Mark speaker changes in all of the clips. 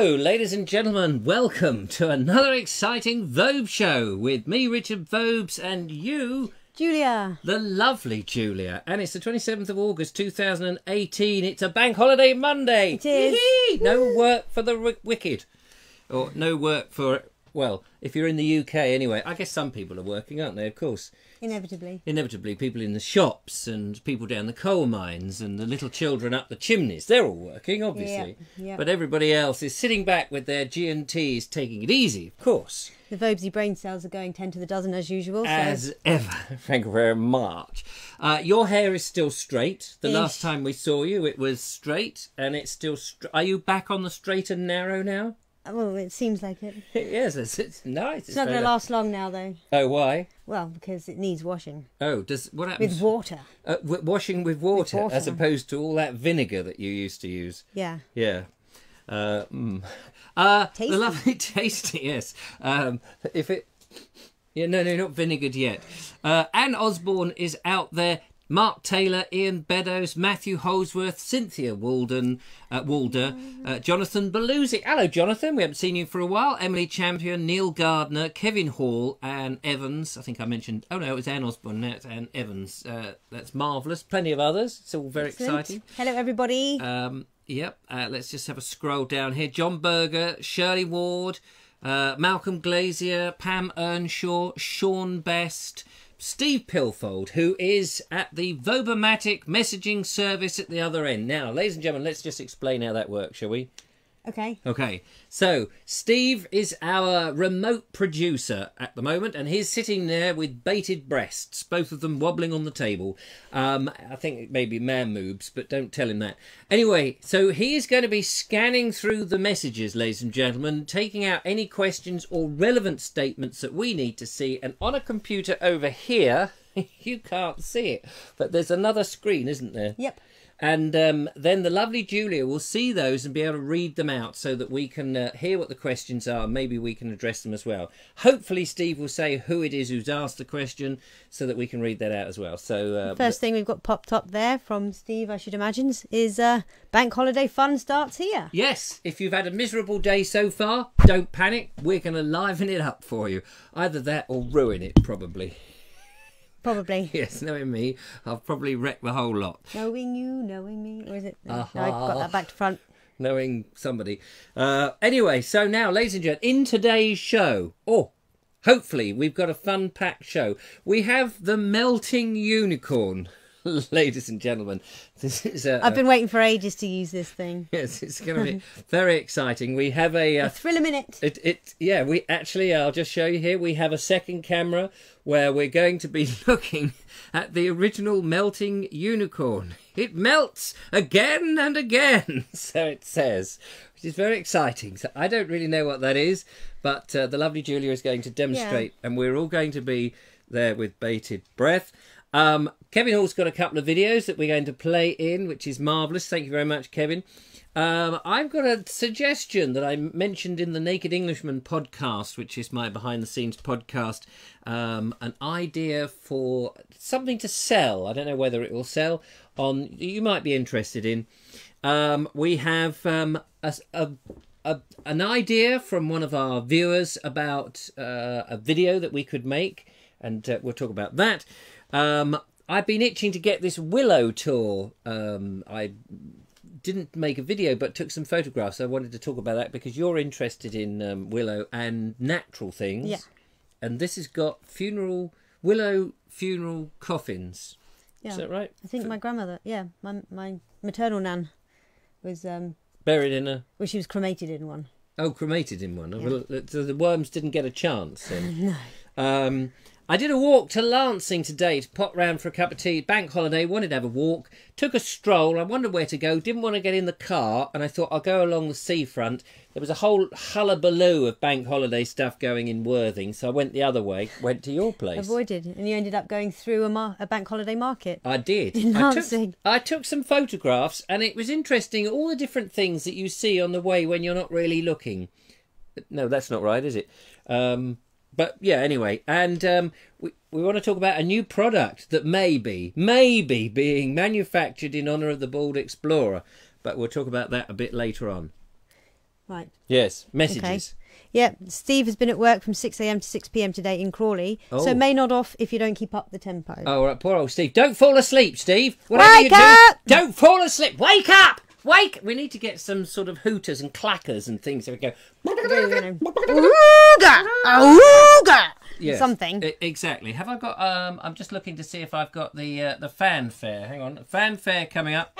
Speaker 1: Hello, ladies and gentlemen. Welcome to another exciting Vobes show with me, Richard Vobes, and you,
Speaker 2: Julia.
Speaker 1: the lovely Julia. And it's the 27th of August 2018. It's a bank holiday Monday.
Speaker 2: It is.
Speaker 1: No work for the wicked. Or no work for, well, if you're in the UK anyway. I guess some people are working, aren't they? Of course.
Speaker 2: Inevitably.
Speaker 1: Inevitably, people in the shops and people down the coal mines and the little children up the chimneys. They're all working, obviously.
Speaker 2: Yeah.
Speaker 1: But everybody else is sitting back with their G&Ts, taking it easy, of course.
Speaker 2: The Vobesy brain cells are going 10 to the dozen as usual.
Speaker 1: As ever. Thank you very much. Your hair is still straight. The last time we saw you, it was straight, and it's still straight. Are you back on the straight and narrow now?
Speaker 2: Well, it seems like it.
Speaker 1: Yes, it's nice.
Speaker 2: It's not going to last long now, though.
Speaker 1: Oh, why?
Speaker 2: Well, because it needs washing.
Speaker 1: Oh, what happens?
Speaker 2: With water.
Speaker 1: Washing with water, as opposed to all that vinegar that you used to use.
Speaker 2: Yeah.
Speaker 1: Yeah.
Speaker 2: Tasty.
Speaker 1: The lovely tasty, yes. If it... Yeah, no, not vinegared yet. Anne Osborne is out there. Mark Taylor, Ian Beddoes, Matthew Holsworth, Cynthia Walder, Jonathan Belusi. Hello, Jonathan. We haven't seen you for a while. Emily Champion, Neil Gardner, Kevin Hall, Anne Evans. I think I mentioned... Oh, no, it was Anne Osborne. Now it's Anne Evans. That's marvellous. Plenty of others. It's all very exciting.
Speaker 2: Hello, everybody.
Speaker 1: Yep. Let's just have a scroll down here. John Berger, Shirley Ward, Malcolm Glazier, Pam Earnshaw, Sean Best... Steve Pilfold, who is at the Vobomatic messaging service at the other end. Now, ladies and gentlemen, let's just explain how that works, shall we?
Speaker 2: Okay.
Speaker 1: Okay. So, Steve is our remote producer at the moment, and he's sitting there with bated breasts, both of them wobbling on the table. I think it may be man moobs, but don't tell him that. Anyway, so he is going to be scanning through the messages, ladies and gentlemen, taking out any questions or relevant statements that we need to see. And on a computer over here, you can't see it, but there's another screen, isn't there?
Speaker 2: Yep.
Speaker 1: And then the lovely Julia will see those and be able to read them out so that we can hear what the questions are. Maybe we can address them as well. Hopefully Steve will say who it is who's asked the question so that we can read that out as well. So
Speaker 2: the first thing we've got popped up there from Steve, I should imagine, is bank holiday fun starts here.
Speaker 1: Yes, if you've had a miserable day so far, don't panic. We're going to liven it up for you. Either that or ruin it, probably.
Speaker 2: Probably.
Speaker 1: Yes, knowing me, I'll probably wreck the whole lot.
Speaker 2: Knowing you, knowing me. Or is it? No, I've got that back to front.
Speaker 1: Knowing somebody. Anyway, so now, ladies and gentlemen, in today's show, hopefully we've got a fun-packed show. We have the melting unicorn. Ladies and gentlemen, this is
Speaker 2: I've been waiting for ages to use this thing.
Speaker 1: Yes, it's going to be very exciting. We have a
Speaker 2: thrill a minute.
Speaker 1: Yeah, we actually, I'll just show you here. We have a second camera where we're going to be looking at the original melting unicorn. It melts again and again, so it says, which is very exciting. So I don't really know what that is, but the lovely Julia is going to demonstrate, and we're all going to be there with bated breath. Kevin Hall's got a couple of videos that we're going to play in, which is marvellous. Thank you very much, Kevin. I've got a suggestion that I mentioned in the Naked Englishman podcast, which is my behind-the-scenes podcast, an idea for something to sell. I don't know whether it will sell. You might be interested in. We have an idea from one of our viewers about a video that we could make, and we'll talk about that. I've been itching to get this Willow tour. I didn't make a video but took some photographs. I wanted to talk about that because you're interested in Willow and natural things.
Speaker 2: Yeah.
Speaker 1: And this has got Willow funeral coffins.
Speaker 2: Yeah.
Speaker 1: Is that right?
Speaker 2: I think my grandmother, my maternal nan was...
Speaker 1: buried in a...
Speaker 2: Well, she was cremated in one.
Speaker 1: Oh, cremated in one.
Speaker 2: Yeah.
Speaker 1: Well, so the worms didn't get a chance then. No. I did a walk to Lancing today to pop round for a cup of tea. Bank holiday, wanted to have a walk. Took a stroll. I wondered where to go. Didn't want to get in the car. And I thought I'll go along the seafront. There was a whole hullabaloo of bank holiday stuff going in Worthing. So I went the other way. Went to your place.
Speaker 2: Avoided. And you ended up going through a bank holiday market.
Speaker 1: I did.
Speaker 2: In Lancing.
Speaker 1: I took some photographs. And it was interesting. All the different things that you see on the way when you're not really looking. No, that's not right, is it? But yeah, anyway, and we want to talk about a new product that may be being manufactured in honour of the Bald Explorer, but we'll talk about that a bit later on.
Speaker 2: Right.
Speaker 1: Yes, messages.
Speaker 2: Yep, Steve has been at work from 6 a.m. to 6 p.m. today in Crawley, so may nod off if you don't keep up the tempo.
Speaker 1: Oh, right, poor old Steve. Don't fall asleep, Steve.
Speaker 2: Wake up!
Speaker 1: Don't fall asleep. Wake up! Wake! We need to get some sort of hooters and clackers and things so we go...
Speaker 2: Ooga! Ooga!
Speaker 1: Yes,
Speaker 2: something.
Speaker 1: Exactly. Have I got... I'm just looking to see if I've got the fanfare. Hang on. Fanfare coming up.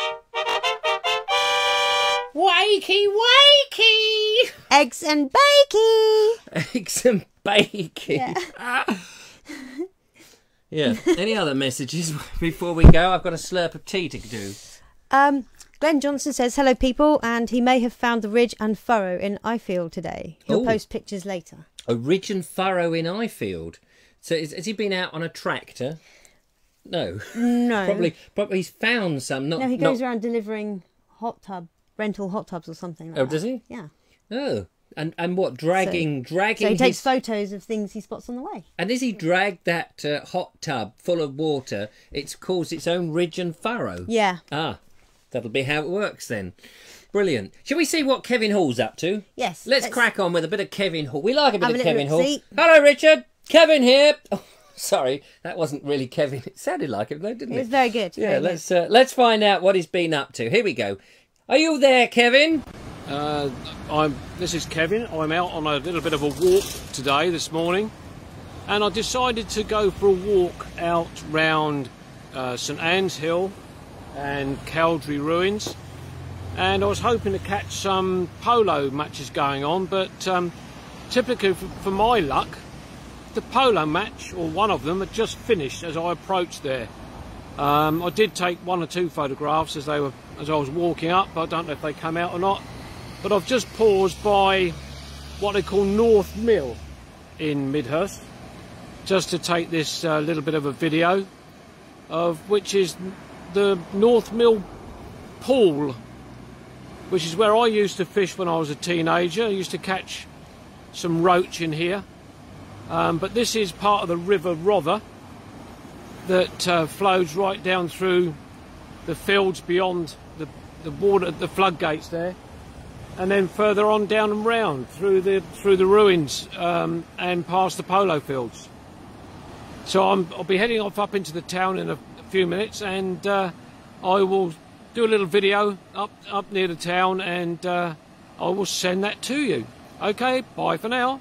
Speaker 1: Wakey, wakey!
Speaker 2: Eggs and bakey!
Speaker 1: Eggs and bakey.
Speaker 2: Yeah.
Speaker 1: Yeah. Any other messages before we go? I've got a slurp of tea to do.
Speaker 2: Glenn Johnson says, hello people, and he may have found the ridge and furrow in Ifield today. He'll post pictures later.
Speaker 1: A ridge and furrow in Ifield. So has he been out on a tractor? No.
Speaker 2: No.
Speaker 1: Probably he's found some.
Speaker 2: No, he goes around delivering rental hot tubs or something like that.
Speaker 1: Oh, does he?
Speaker 2: Yeah.
Speaker 1: Oh. And what, dragging...
Speaker 2: So he takes photos of things he spots on the way.
Speaker 1: And as he dragged that hot tub full of water, it's caused its own ridge and furrow?
Speaker 2: Yeah.
Speaker 1: Ah, that'll be how it works then. Brilliant. Shall we see what Kevin Hall's up to?
Speaker 2: Yes.
Speaker 1: Let's crack on with a bit of Kevin Hall. We like a bit of Kevin Hall.
Speaker 2: See.
Speaker 1: Hello, Richard. Kevin here. Oh, sorry, that wasn't really Kevin. It sounded like him though, didn't it?
Speaker 2: It was very good.
Speaker 1: Yeah,
Speaker 2: very
Speaker 1: let's find out what he's been up to. Here we go. Are you there, Kevin?
Speaker 3: This is Kevin. I'm out on a little bit of a walk today, this morning, and I decided to go for a walk out round St Anne's Hill and Caldry Ruins, and I was hoping to catch some polo matches going on, but typically for my luck, the polo match, or one of them, had just finished as I approached there. I did take one or two photographs as I was walking up. I don't know if they came out or not, but I've just paused by what they call North Mill in Midhurst, just to take this little bit of a video of which is the North Mill pool, which is where I used to fish when I was a teenager. I used to catch some roach in here, but this is part of the River Rother that flows right down through the fields beyond the border, the floodgates there, and then further on down and round through the ruins and past the polo fields. So I'll be heading off up into the town in a few minutes, and I will do a little video up near the town, and I will send that to you. Okay, bye for now.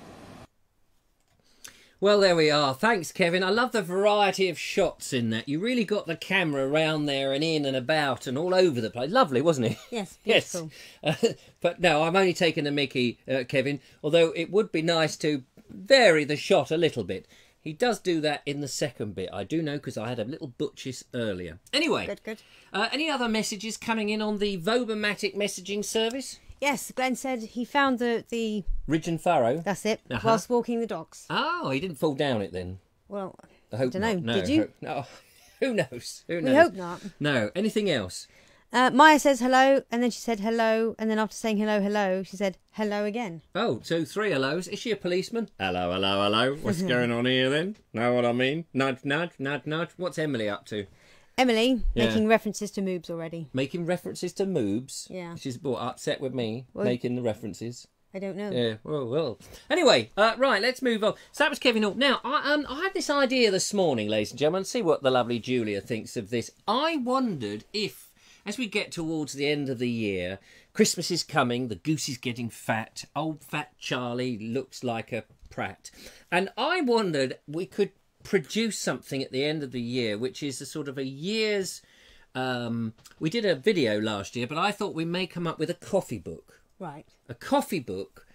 Speaker 1: Well, there we are. Thanks, Kevin. I love the variety of shots in that. You really got the camera around there and in and about and all over the place. Lovely, wasn't it?
Speaker 2: Yes, beautiful.
Speaker 1: Yes. But no, I'm only taking a mickey, Kevin, although it would be nice to vary the shot a little bit. He does do that in the second bit. I do know because I had a little butchis earlier. Anyway,
Speaker 2: Good.
Speaker 1: Any other messages coming in on the Vobematic messaging service?
Speaker 2: Yes, Glenn said he found the
Speaker 1: Ridge and furrow.
Speaker 2: That's it. Whilst walking the dogs.
Speaker 1: Oh, he didn't fall down it then.
Speaker 2: Well,
Speaker 1: I hope
Speaker 2: don't know.
Speaker 1: not. No,
Speaker 2: Did you?
Speaker 1: No. Who knows? Who knows?
Speaker 2: We hope not.
Speaker 1: No. Anything else?
Speaker 2: Maya says hello, and then she said hello, and then after saying hello, she said hello again.
Speaker 1: Oh, so 3 hellos. Is she a policeman? Hello, hello, hello. What's going on here then? Know what I mean? Nudge, nudge, nudge, nudge. What's Emily up to?
Speaker 2: Emily, making references to moobs already.
Speaker 1: Making references to moobs?
Speaker 2: Yeah.
Speaker 1: She's upset with me making the references.
Speaker 2: I don't know.
Speaker 1: Yeah, well. Anyway, right, let's move on. So that was Kevin Hall. Now, I had this idea this morning, ladies and gentlemen. See what the lovely Julia thinks of this. I wondered if, as we get towards the end of the year, Christmas is coming, the goose is getting fat, old fat Charlie looks like a prat. And I wondered we could produce something at the end of the year, which is a sort of a year's... we did a video last year, but I thought we may come up with a coffee book.
Speaker 2: Right.
Speaker 1: A coffee book,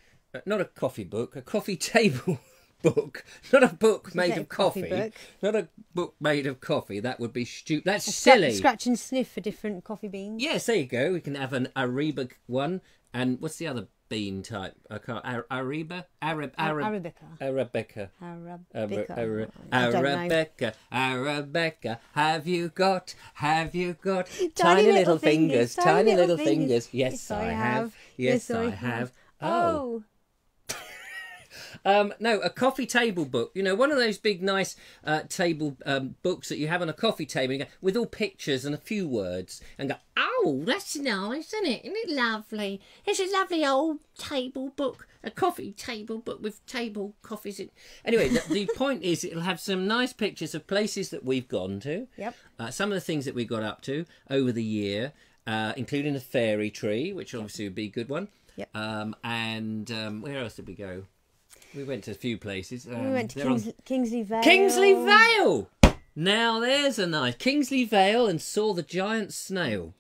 Speaker 1: not a coffee book, a coffee table book, not a book made of coffee, not a book made of coffee. That would be stupid. That's silly.
Speaker 2: Scratch and sniff for different coffee beans.
Speaker 1: Yes, there you go. We can have an Arabica one, and what's the other bean type? I can't. Arabica. Arabica. Have you got tiny little fingers? Tiny little fingers. Yes, I have. Yes, I have. Oh. No, a coffee table book. You know, one of those big, nice table books that you have on a coffee table you go, with all pictures and a few words, and go, oh, that's nice, isn't it? Isn't it lovely? It's a lovely old table book, a coffee table book with table coffees in. Anyway, the point is, it'll have some nice pictures of places that we've gone to.
Speaker 2: Yep.
Speaker 1: Some of the things that we got up to over the year, including the fairy tree, which obviously would be a good one.
Speaker 2: Yep.
Speaker 1: And where else did we go? We went to a few places.
Speaker 2: We went to Kingsley Vale.
Speaker 1: Kingsley Vale! Now there's a nice... Kingsley Vale, and saw the giant snail.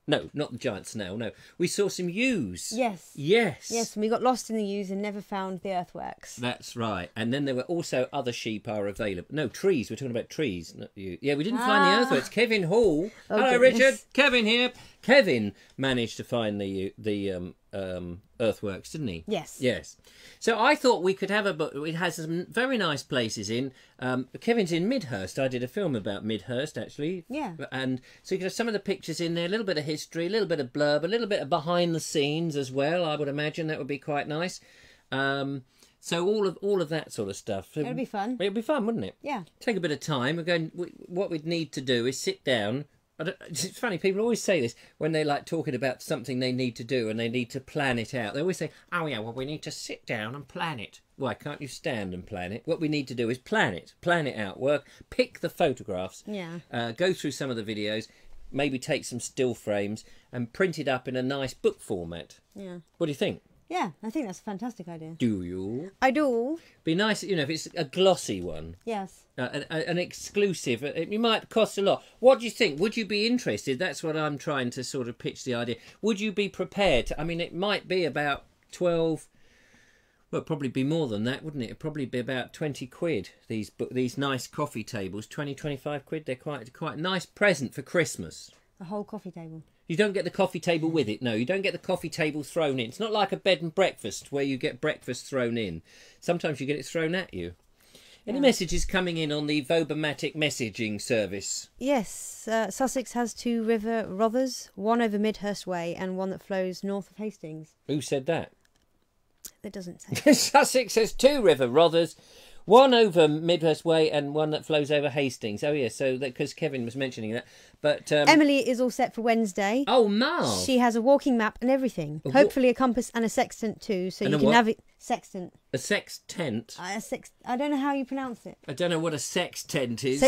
Speaker 1: No, not the giant snail, no. We saw some yews.
Speaker 2: Yes.
Speaker 1: Yes.
Speaker 2: Yes, and we got lost in the yews and never found the earthworks.
Speaker 1: That's right. And then there were also other sheep are available. No, trees. We're talking about trees, not you. Yeah, we didn't find the earthworks. Kevin Hall.
Speaker 2: Oh,
Speaker 1: hello,
Speaker 2: goodness.
Speaker 1: Richard. Kevin here. Kevin managed to find the earthworks, didn't he?
Speaker 2: Yes.
Speaker 1: Yes. So I thought we could have a book. It has some very nice places in. Kevin's in Midhurst. I did a film about Midhurst, actually.
Speaker 2: Yeah.
Speaker 1: And so you can have some of the pictures in there, a little bit of history, a little bit of blurb, a little bit of behind the scenes as well. I would imagine that would be quite nice. So all of that sort of stuff.
Speaker 2: It'd be fun.
Speaker 1: It'd be fun, wouldn't it?
Speaker 2: Yeah.
Speaker 1: Take a bit of time. What we'd need to do is sit down. It's funny, people always say this when they like talking about something they need to do and they need to plan it out. They always say, oh yeah, well, we need to sit down and plan it. Why can't you stand and plan it? What we need to do is plan it out, pick the photographs, go through some of the videos, maybe take some still frames and print it up in a nice book format. Yeah. What do you think?
Speaker 2: Yeah, I think that's a fantastic idea.
Speaker 1: Do you?
Speaker 2: I do.
Speaker 1: Be nice, you know, if it's a glossy one.
Speaker 2: Yes.
Speaker 1: An exclusive. It might cost a lot. What do you think? Would you be interested? That's what I'm trying to sort of pitch the idea. Would you be prepared to, I mean, it might be about 12... Well, it'd probably be more than that, wouldn't it? It'd probably be about 20 quid, these nice coffee tables. 20, 25 quid. They're quite a nice present for Christmas.
Speaker 2: A whole coffee table.
Speaker 1: You don't get the coffee table with it. No, you don't get the coffee table thrown in. It's not like a bed and breakfast where you get breakfast thrown in. Sometimes you get it thrown at you. Any messages coming in on the Vobomatic messaging service?
Speaker 2: Yes. Sussex has 2 river Rothers, one over Midhurst Way and one that flows north of Hastings.
Speaker 1: Who said that?
Speaker 2: It doesn't say.
Speaker 1: Sussex has 2 river Rothers, one over Midhurst Way and one that flows over Hastings. Oh, yeah, so because Kevin was mentioning that. But
Speaker 2: Emily is all set for Wednesday.
Speaker 1: Oh, Mal.
Speaker 2: She has a walking map and everything. Hopefully a compass and a sextant too, so you can navigate. Sextant.
Speaker 1: A sextant?
Speaker 2: I don't know how you pronounce it.
Speaker 1: I don't know what a sextant is.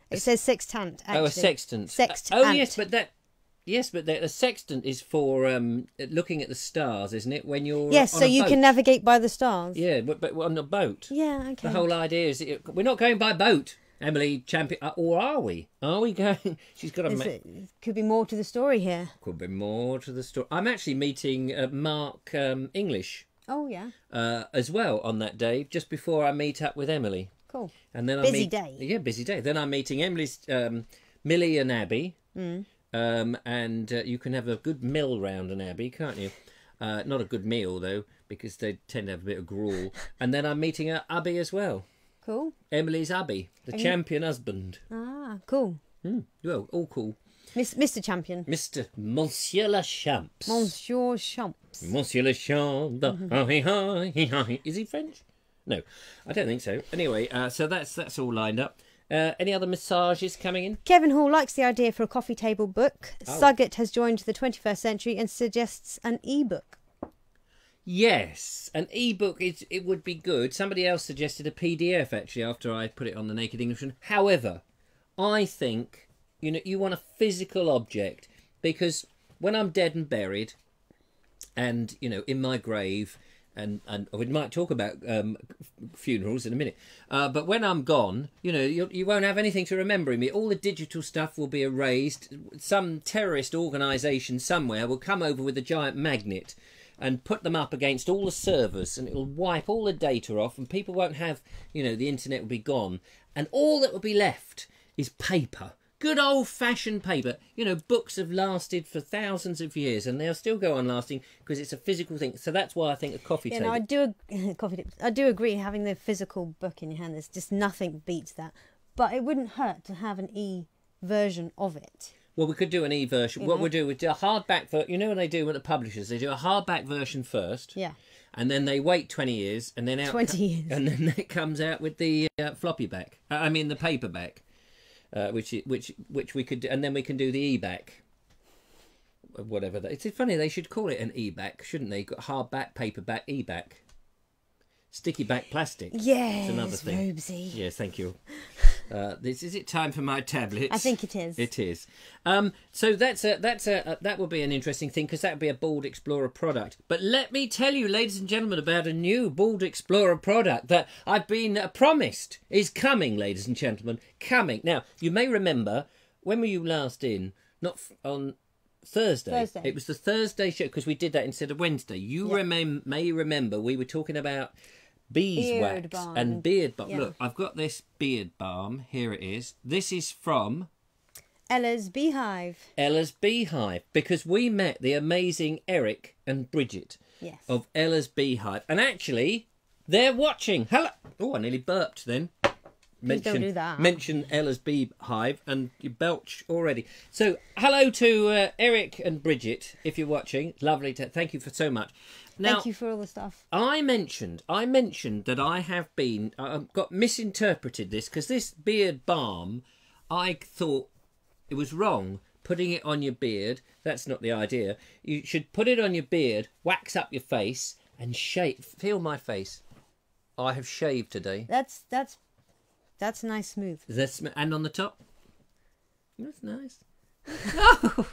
Speaker 2: It says sextant, actually.
Speaker 1: Oh, a sextant.
Speaker 2: Sextant.
Speaker 1: Oh, yes, but that... Yes, but the sextant is for looking at the stars, isn't it? When you're
Speaker 2: yes,
Speaker 1: on
Speaker 2: so
Speaker 1: a
Speaker 2: you
Speaker 1: boat.
Speaker 2: can navigate by the stars.
Speaker 1: Yeah, but on a boat.
Speaker 2: Yeah, okay.
Speaker 1: The whole idea is we're not going by boat, Emily Champion, or are we? Are we going? She's got a.
Speaker 2: Could be more to the story here.
Speaker 1: Could be more to the story. I'm actually meeting Mark English.
Speaker 2: Oh yeah.
Speaker 1: As well on that day, just before I meet up with Emily.
Speaker 2: Cool.
Speaker 1: And then
Speaker 2: busy day.
Speaker 1: Yeah, busy day. Then I'm meeting Emily's Millie and Abby. And you can have a good meal round an Abbey, can't you? Not a good meal, though, because they tend to have a bit of gruel. And then I'm meeting her Abby as well.
Speaker 2: Cool.
Speaker 1: Emily's Abby, the champion husband.
Speaker 2: Ah, cool.
Speaker 1: Well, all cool.
Speaker 2: Mr. Champion.
Speaker 1: Monsieur Le Champs.
Speaker 2: Monsieur Champs.
Speaker 1: Monsieur Le Champs. Is he French? No, I don't think so. Anyway, so that's all lined up. Any other massages coming in?
Speaker 2: Kevin Hall likes the idea for a coffee table book. Suggett has joined the 21st century and suggests an e-book.
Speaker 1: Yes, an e-book, it would be good. Somebody else suggested a PDF, actually, after I put it on the Naked Englishman. However, I think, you want a physical object, because when I'm dead and buried, and, in my grave... And we might talk about funerals in a minute. But when I'm gone, you won't have anything to remember me. All the digital stuff will be erased. Some terrorist organisation somewhere will come over with a giant magnet and put them up against all the servers, and it'll wipe all the data off, and people won't have, the internet will be gone. And all that will be left is paper. Good old-fashioned paper. Books have lasted for thousands of years, and they'll still go on lasting because it's a physical thing. So that's why I think a coffee table.
Speaker 2: I do agree. Having the physical book in your hand, there's just nothing beats that. But it wouldn't hurt to have an e-version of it. Well,
Speaker 1: we could do an e-version. What we'll do, we'll do a hardback. When they do with the publishers, they do a hardback version first.
Speaker 2: Yeah.
Speaker 1: and then they wait 20 years, and then
Speaker 2: 20 years,
Speaker 1: and then it comes out with the floppy back. I mean the paperback, which we could do, and then we can do the e-back. Whatever that. It's funny, they should call it an e-back, shouldn't they? Got hardback, paperback, e-back. Sticky back plastic.
Speaker 2: Yes,
Speaker 1: it's another thing.
Speaker 2: Vobesy.
Speaker 1: Yes, thank you. Is it time for my tablets?
Speaker 2: I think it is.
Speaker 1: It is. So that would be an interesting thing, because that would be a Bald Explorer product. But let me tell you, ladies and gentlemen, about a new Bald Explorer product that I've been promised is coming, ladies and gentlemen, coming. Now, you may remember, when were you last in? Not on Thursday. It was the Thursday show, because we did that instead of Wednesday. You may remember we were talking about beeswax and beard balm. Look, I've got this beard balm. Here it is. This is from
Speaker 2: Ella's Beehive.
Speaker 1: Ella's Beehive, because we met the amazing Eric and Bridget of Ella's Beehive, and actually they're watching. Hello. Oh, I nearly burped then.
Speaker 2: Don't do that.
Speaker 1: Mention Ella's Beehive and you belch already. So hello to Eric and Bridget, if you're watching. Lovely to thank you for so much. Now,
Speaker 2: thank you for all the stuff.
Speaker 1: I mentioned that I have been got misinterpreted this, because this beard balm, I thought it was wrong putting it on your beard. That's not the idea. You should put it on your beard, wax up your face, and shave. Feel my face. I have shaved today.
Speaker 2: That's nice, smooth.
Speaker 1: And on the top? That's nice. Oh!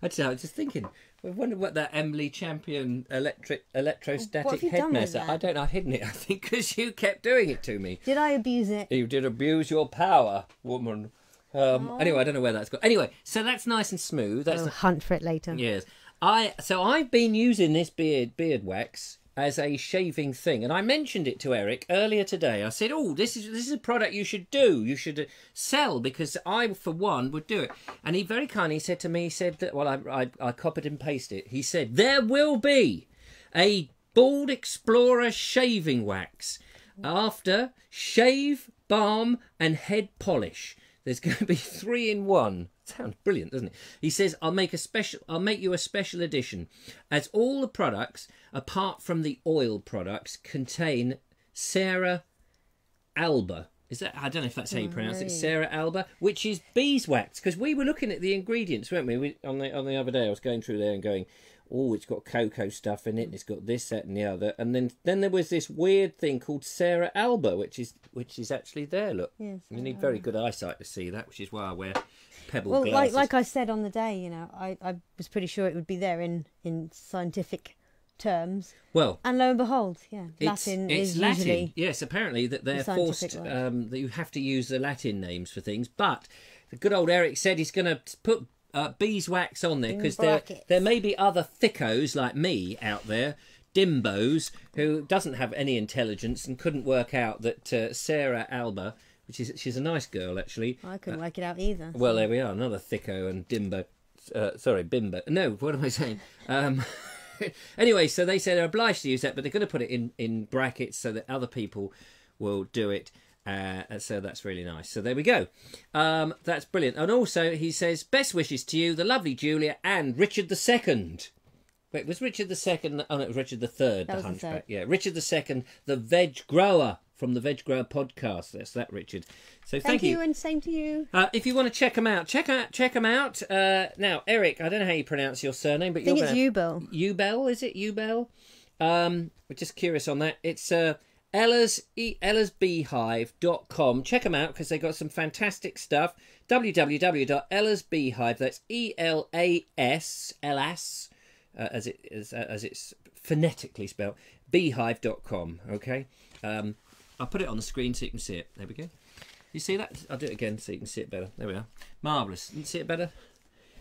Speaker 1: Actually, I was just thinking, I wonder what that Emily Champion electrostatic head mess. I don't know, I've hidden it, I think, because you kept doing it to me.
Speaker 2: Did I abuse it?
Speaker 1: You did abuse your power, woman. Anyway, I don't know where that's gone. Anyway, so that's nice and smooth. I'll
Speaker 2: hunt for it later.
Speaker 1: Yes. So I've been using this beard wax as a shaving thing, and I mentioned it to Eric earlier today. I said, "Oh, this is a product you should do. You should sell, because I, for one, would do it." And he very kindly said to me, he said that, well, I copied and pasted it. He said there will be a Bald Explorer shaving wax after shave, balm, and head polish. There's going to be 3 in 1. Sounds brilliant, doesn't it? He says, I'll make you a special edition, as all the products, apart from the oil products, contain Sarah Alba. Is that, I don't know if that's how you pronounce it, Sarah Alba, which is beeswax. Because we were looking at the ingredients, weren't we? On the other day, I was going through there and going, oh, it's got cocoa stuff in it, and it's got this, that, and the other. And then there was this weird thing called Sarah Alba, which is actually there. Look, you need very good eyesight to see that, which is why I wear pebble glasses.
Speaker 2: Like I said on the day, you know, I was pretty sure it would be there in scientific terms.
Speaker 1: Well,
Speaker 2: and lo and behold,
Speaker 1: Latin is
Speaker 2: Latin.
Speaker 1: Usually, yes, apparently that they're forced that you have to use the Latin names for things. But the good old Eric said he's going to put beeswax on there, because there may be other thickos like me out there, dimbos, who doesn't have any intelligence and couldn't work out that Sarah Alba, she's a nice girl actually.
Speaker 2: I couldn't work it out either.
Speaker 1: Well, there we are, another thicko and dimbo. Sorry, bimbo. No, what am I saying? Anyway, so they said they're obliged to use that, but they're going to put it in brackets so that other people will do it. So that's really nice. So there we go. That's brilliant. And also he says, best wishes to you, the lovely Julia, and Richard II. Wait, was Richard II? Oh no, it was Richard III, the hunchback. Yeah, Richard II, the veg grower from the Veg Grower podcast. That's that, Richard. So thank you,
Speaker 2: and same to you.
Speaker 1: If you want to check them out, check them out. Now, Eric, I don't know how you pronounce your surname, but
Speaker 2: I think it's Ubel.
Speaker 1: Ubel, is it Ubel? We're just curious on that. It's ellasbeehive.com. Check them out, because they got some fantastic stuff. www.ellasbeehive. That's ELAS, as it's phonetically spelled, beehive.com. Okay. I'll put it on the screen so you can see it. There we go. You see that? I'll do it again so you can see it better. There we are. Marvellous. You see it better?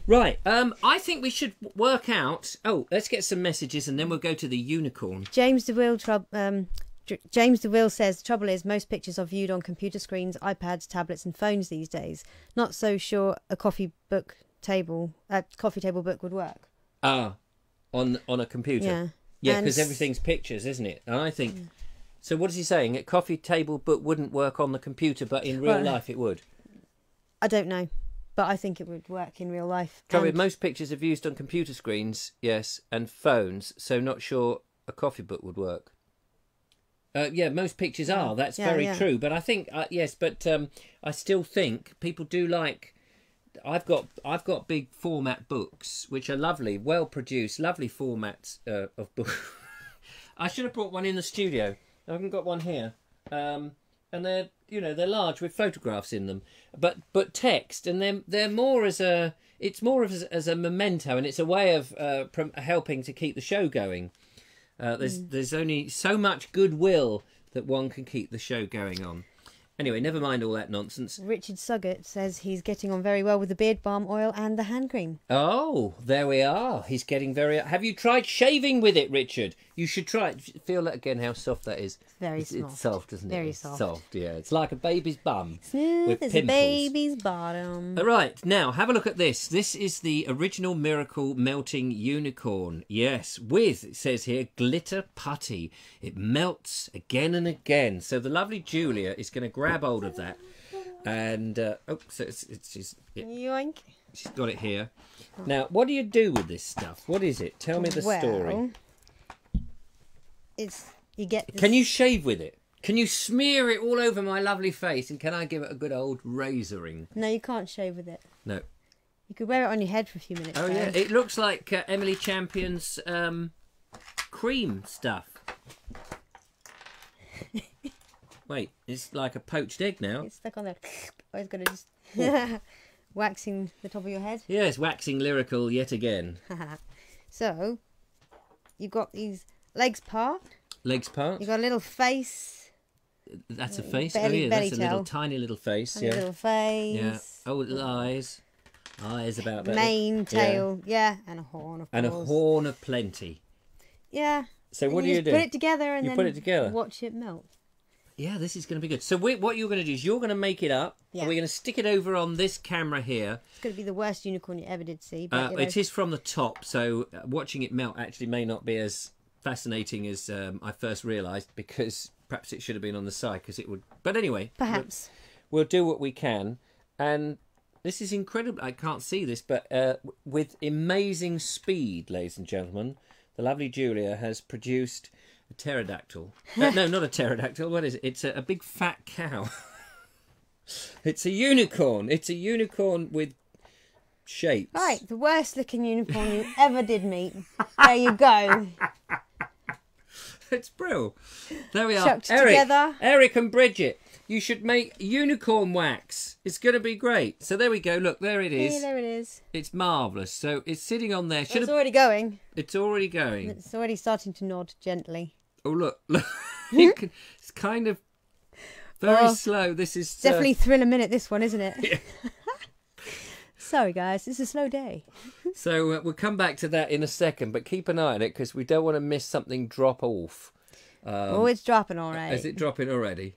Speaker 1: Right. I think we should work out... Oh, let's get some messages and then we'll go to the unicorn.
Speaker 2: James DeWill says, the trouble is most pictures are viewed on computer screens, iPads, tablets and phones these days. Not so sure a coffee table book would work.
Speaker 1: Ah, on a computer?
Speaker 2: Yeah.
Speaker 1: Yeah, because everything's pictures, isn't it? And I think... So what is he saying? A coffee table book wouldn't work on the computer, but in real life it would?
Speaker 2: I don't know, but I think it would work in real life.
Speaker 1: Most pictures are viewed on computer screens, yes, and phones, so not sure a coffee book would work. Yeah, most pictures are. That's very true. But I think yes, but I still think people do like. I've got big format books which are lovely, well produced, lovely formats of books. I should have brought one in the studio. I haven't got one here, and they're they're large with photographs in them, but text, and they're more as a as a memento, and it's a way of helping to keep the show going. There's only so much goodwill that one can keep the show going on. Anyway, never mind all that nonsense.
Speaker 2: Richard Suggett says he's getting on very well with the beard balm oil and the hand cream.
Speaker 1: Oh, there we are. He's getting very... Have you tried shaving with it, Richard? You should try it. Feel that again, how soft that is.
Speaker 2: Very soft.
Speaker 1: It's soft, isn't it?
Speaker 2: Very soft.
Speaker 1: Soft, yeah. It's like a baby's bum.
Speaker 2: Smooth
Speaker 1: with
Speaker 2: as
Speaker 1: pimples.
Speaker 2: a baby's bottom.
Speaker 1: All right, now have a look at this. This is the original Miracle Melting Unicorn. Yes, with, it says here, glitter putty. It melts again and again. So the lovely Julia is going to grab hold of that. And, so
Speaker 2: Yoink.
Speaker 1: she's got it here. Now, what do you do with this stuff? What is it? Tell me the story.
Speaker 2: You get this.
Speaker 1: Can you shave with it? Can you smear it all over my lovely face? And can I give it a good old razoring?
Speaker 2: No, you can't shave with it.
Speaker 1: No.
Speaker 2: You could wear it on your head for a few minutes.
Speaker 1: Oh,
Speaker 2: though.
Speaker 1: yeah. It looks like Emily Champion's cream stuff. Wait, it's like a poached egg now.
Speaker 2: It's stuck on there. I was going to just... waxing the top of your head.
Speaker 1: Yes, waxing lyrical yet again.
Speaker 2: So, you've got these legs part.
Speaker 1: Legs part.
Speaker 2: You've got a little face.
Speaker 1: That's a face.
Speaker 2: Belly,
Speaker 1: oh yeah,
Speaker 2: belly
Speaker 1: that's a little tiny little face.
Speaker 2: Tiny little face.
Speaker 1: Yeah. Oh, little eyes. Eyes about that.
Speaker 2: Mane, tail, yeah, and a horn, of course.
Speaker 1: And a horn of plenty.
Speaker 2: Yeah.
Speaker 1: So what do you do?
Speaker 2: Put it together and
Speaker 1: you
Speaker 2: then
Speaker 1: put it together.
Speaker 2: Watch it melt.
Speaker 1: Yeah, this is going to be good. So what you're going to do is you're going to make it up. Yeah. And we're going to stick it over on this camera here.
Speaker 2: It's going to be the worst unicorn you ever did see. But,
Speaker 1: it is from the top, so watching it melt actually may not be as fascinating as I first realised, because perhaps it should have been on the side, because it would... But anyway.
Speaker 2: Perhaps.
Speaker 1: We'll do what we can. And this is incredible. I can't see this, but with amazing speed, ladies and gentlemen, the lovely Julia has produced... a pterodactyl. No, not a pterodactyl. What is it? It's a big fat cow. It's a unicorn. It's a unicorn with shapes.
Speaker 2: Right, the worst looking unicorn you ever did meet. There you go.
Speaker 1: It's brilliant. There we are.
Speaker 2: Chucked together.
Speaker 1: Eric and Bridget, you should make unicorn wax. It's going to be great. So there we go. Look, there it is.
Speaker 2: Yeah, there it is.
Speaker 1: It's marvellous. So it's sitting on there.
Speaker 2: It's already going.
Speaker 1: It's already going.
Speaker 2: It's already starting to nod gently.
Speaker 1: Oh, look. It's kind of very slow. This is...
Speaker 2: definitely thrill a minute, this one, isn't it?
Speaker 1: Yeah.
Speaker 2: Sorry, guys. It's a slow day.
Speaker 1: So we'll come back to that in a second, but keep an eye on it, because we don't want to miss something drop off.
Speaker 2: Oh, it's dropping all right.
Speaker 1: Is it dropping already?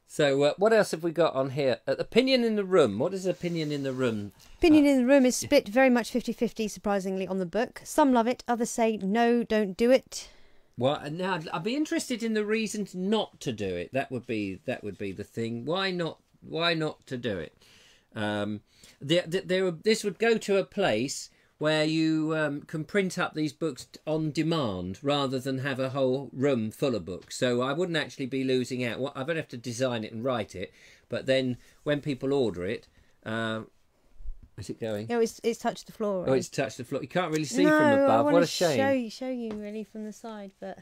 Speaker 1: So what else have we got on here? Opinion in the room. What is opinion in the room?
Speaker 2: Opinion in the room is split very much 50-50, surprisingly, on the book. Some love it. Others say, no, don't do it.
Speaker 1: Well, now I'd be interested in the reasons not to do it. That would be the thing. Why not? Why not to do it? This would go to a place where you can print up these books on demand rather than have a whole room full of books. So I wouldn't actually be losing out. I don't have to design it and write it, but then when people order it, is it going?
Speaker 2: Oh, it's touched the floor. Right?
Speaker 1: Oh, it's touched the floor. You can't really see from above. What a shame.
Speaker 2: Show you really from the side, but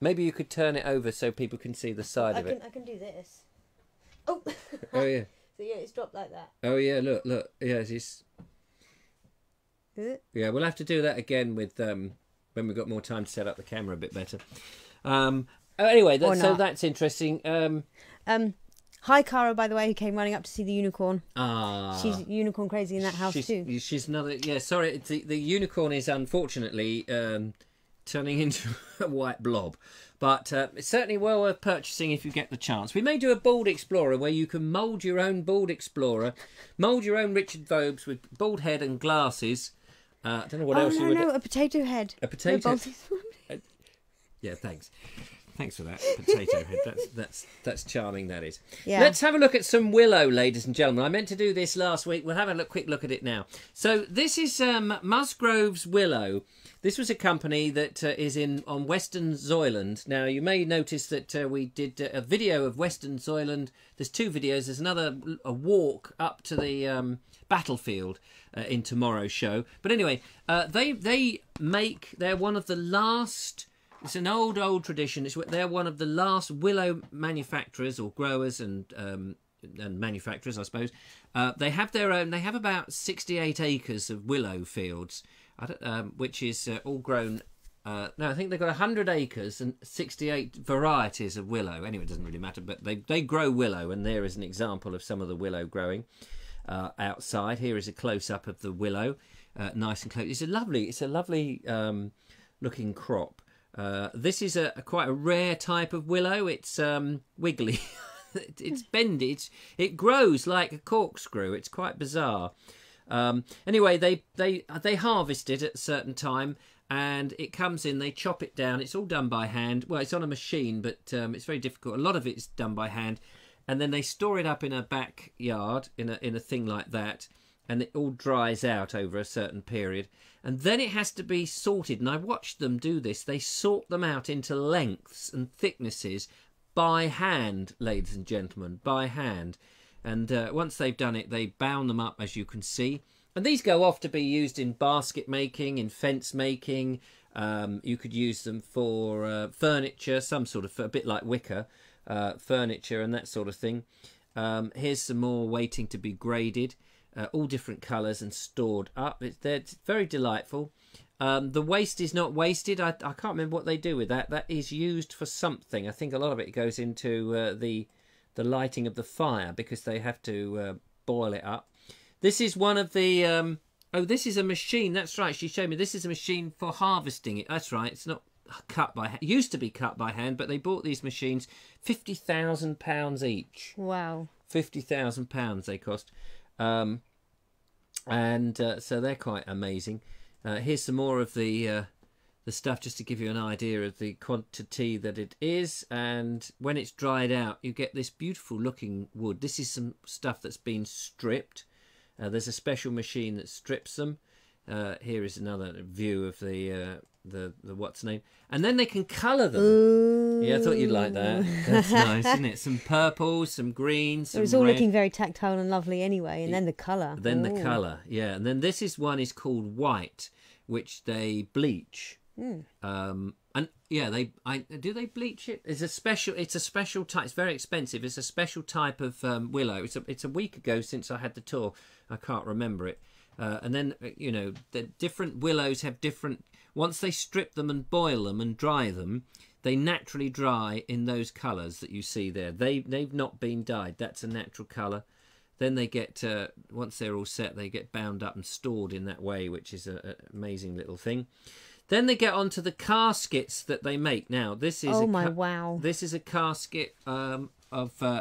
Speaker 1: maybe you could turn it over so people can see the side of it.
Speaker 2: I can do this. Oh.
Speaker 1: Oh yeah.
Speaker 2: So yeah, it's dropped like that.
Speaker 1: Oh yeah, look. Yeah, it's. Yeah, we'll have to do that again with when we've got more time to set up the camera a bit better. Anyway, so that's interesting.
Speaker 2: Hi, Cara, by the way, who came running up to see the unicorn.
Speaker 1: Ah,
Speaker 2: she's unicorn crazy in that house too.
Speaker 1: She's another. Yeah, sorry, the unicorn is unfortunately turning into a white blob. But it's certainly well worth purchasing if you get the chance. We may do a bald explorer where you can mould your own bald explorer, mould your own Richard Vobes with bald head and glasses. I don't know what else you would...
Speaker 2: No, a potato head.
Speaker 1: A potato... Yeah, thanks. Thanks for that, potato head. That's charming, that is.
Speaker 2: Yeah.
Speaker 1: Let's have a look at some willow, ladies and gentlemen. I meant to do this last week. We'll have a quick look at it now. So this is Musgrove's Willow. This was a company that is on Western Zoyland. Now, you may notice that we did a video of Western Zoyland. There's 2 videos. There's a walk up to the battlefield in tomorrow's show. But anyway, they're one of the last... It's an old tradition. They're one of the last willow manufacturers or growers and manufacturers, I suppose. They have their own. They have about 68 acres of willow fields, which is all grown. No, I think they've got 100 acres and 68 varieties of willow. Anyway, it doesn't really matter, but they grow willow, and there is an example of some of the willow growing outside. Here is a close up of the willow, nice and close. It's a lovely looking crop. This is quite a rare type of willow. It's wiggly. It's bendy. It grows like a corkscrew. It's quite bizarre. Anyway, they harvest it at a certain time, and it comes in. They chop it down. It's all done by hand. Well, it's on a machine, but it's very difficult. A lot of it's done by hand, and then they store it up in a backyard in a thing like that, and it all dries out over a certain period. And then it has to be sorted, and I watched them do this. They sort them out into lengths and thicknesses by hand, ladies and gentlemen, by hand. And once they've done it, they bound them up, as you can see. And these go off to be used in basket making, in fence making. You could use them for furniture, some sort of, a bit like wicker, furniture and that sort of thing. Here's some more waiting to be graded. All different colours and stored up. It's very delightful. The waste is not wasted. I can't remember what they do with that. That is used for something. I think a lot of it goes into the lighting of the fire, because they have to boil it up. This is one of the... oh, this is a machine. That's right. She showed me. This is a machine for harvesting it. That's right. It's not cut by hand. It used to be cut by hand, but they bought these machines. £50,000 each.
Speaker 2: Wow.
Speaker 1: £50,000 they cost. So they're quite amazing. Here's some more of the stuff, just to give you an idea of the quantity that it is. And when it's dried out, you get this beautiful looking wood. This is some stuff that's been stripped. There's a special machine that strips them. Here is another view of the what's name, and then they can colour them.
Speaker 2: Ooh.
Speaker 1: Yeah, I thought you'd like that. That's nice, isn't it? Some purples, some greens, some
Speaker 2: It was all
Speaker 1: red.
Speaker 2: looking very tactile and lovely anyway, and then the colour.
Speaker 1: Then
Speaker 2: Ooh.
Speaker 1: the colour, yeah. And then this one is called white, which they bleach. And yeah, do they bleach it? It's a special type. It's very expensive. It's a special type of willow. It's a week ago since I had the tour. I can't remember it. And then, you know, the different willows have different... Once they strip them and boil them and dry them, they naturally dry in those colours that you see there. They've not been dyed. That's a natural colour. Then they get, once they're all set, they get bound up and stored in that way, which is an amazing little thing. Then they get onto the caskets that they make. Now, this is
Speaker 2: wow.
Speaker 1: This is a casket of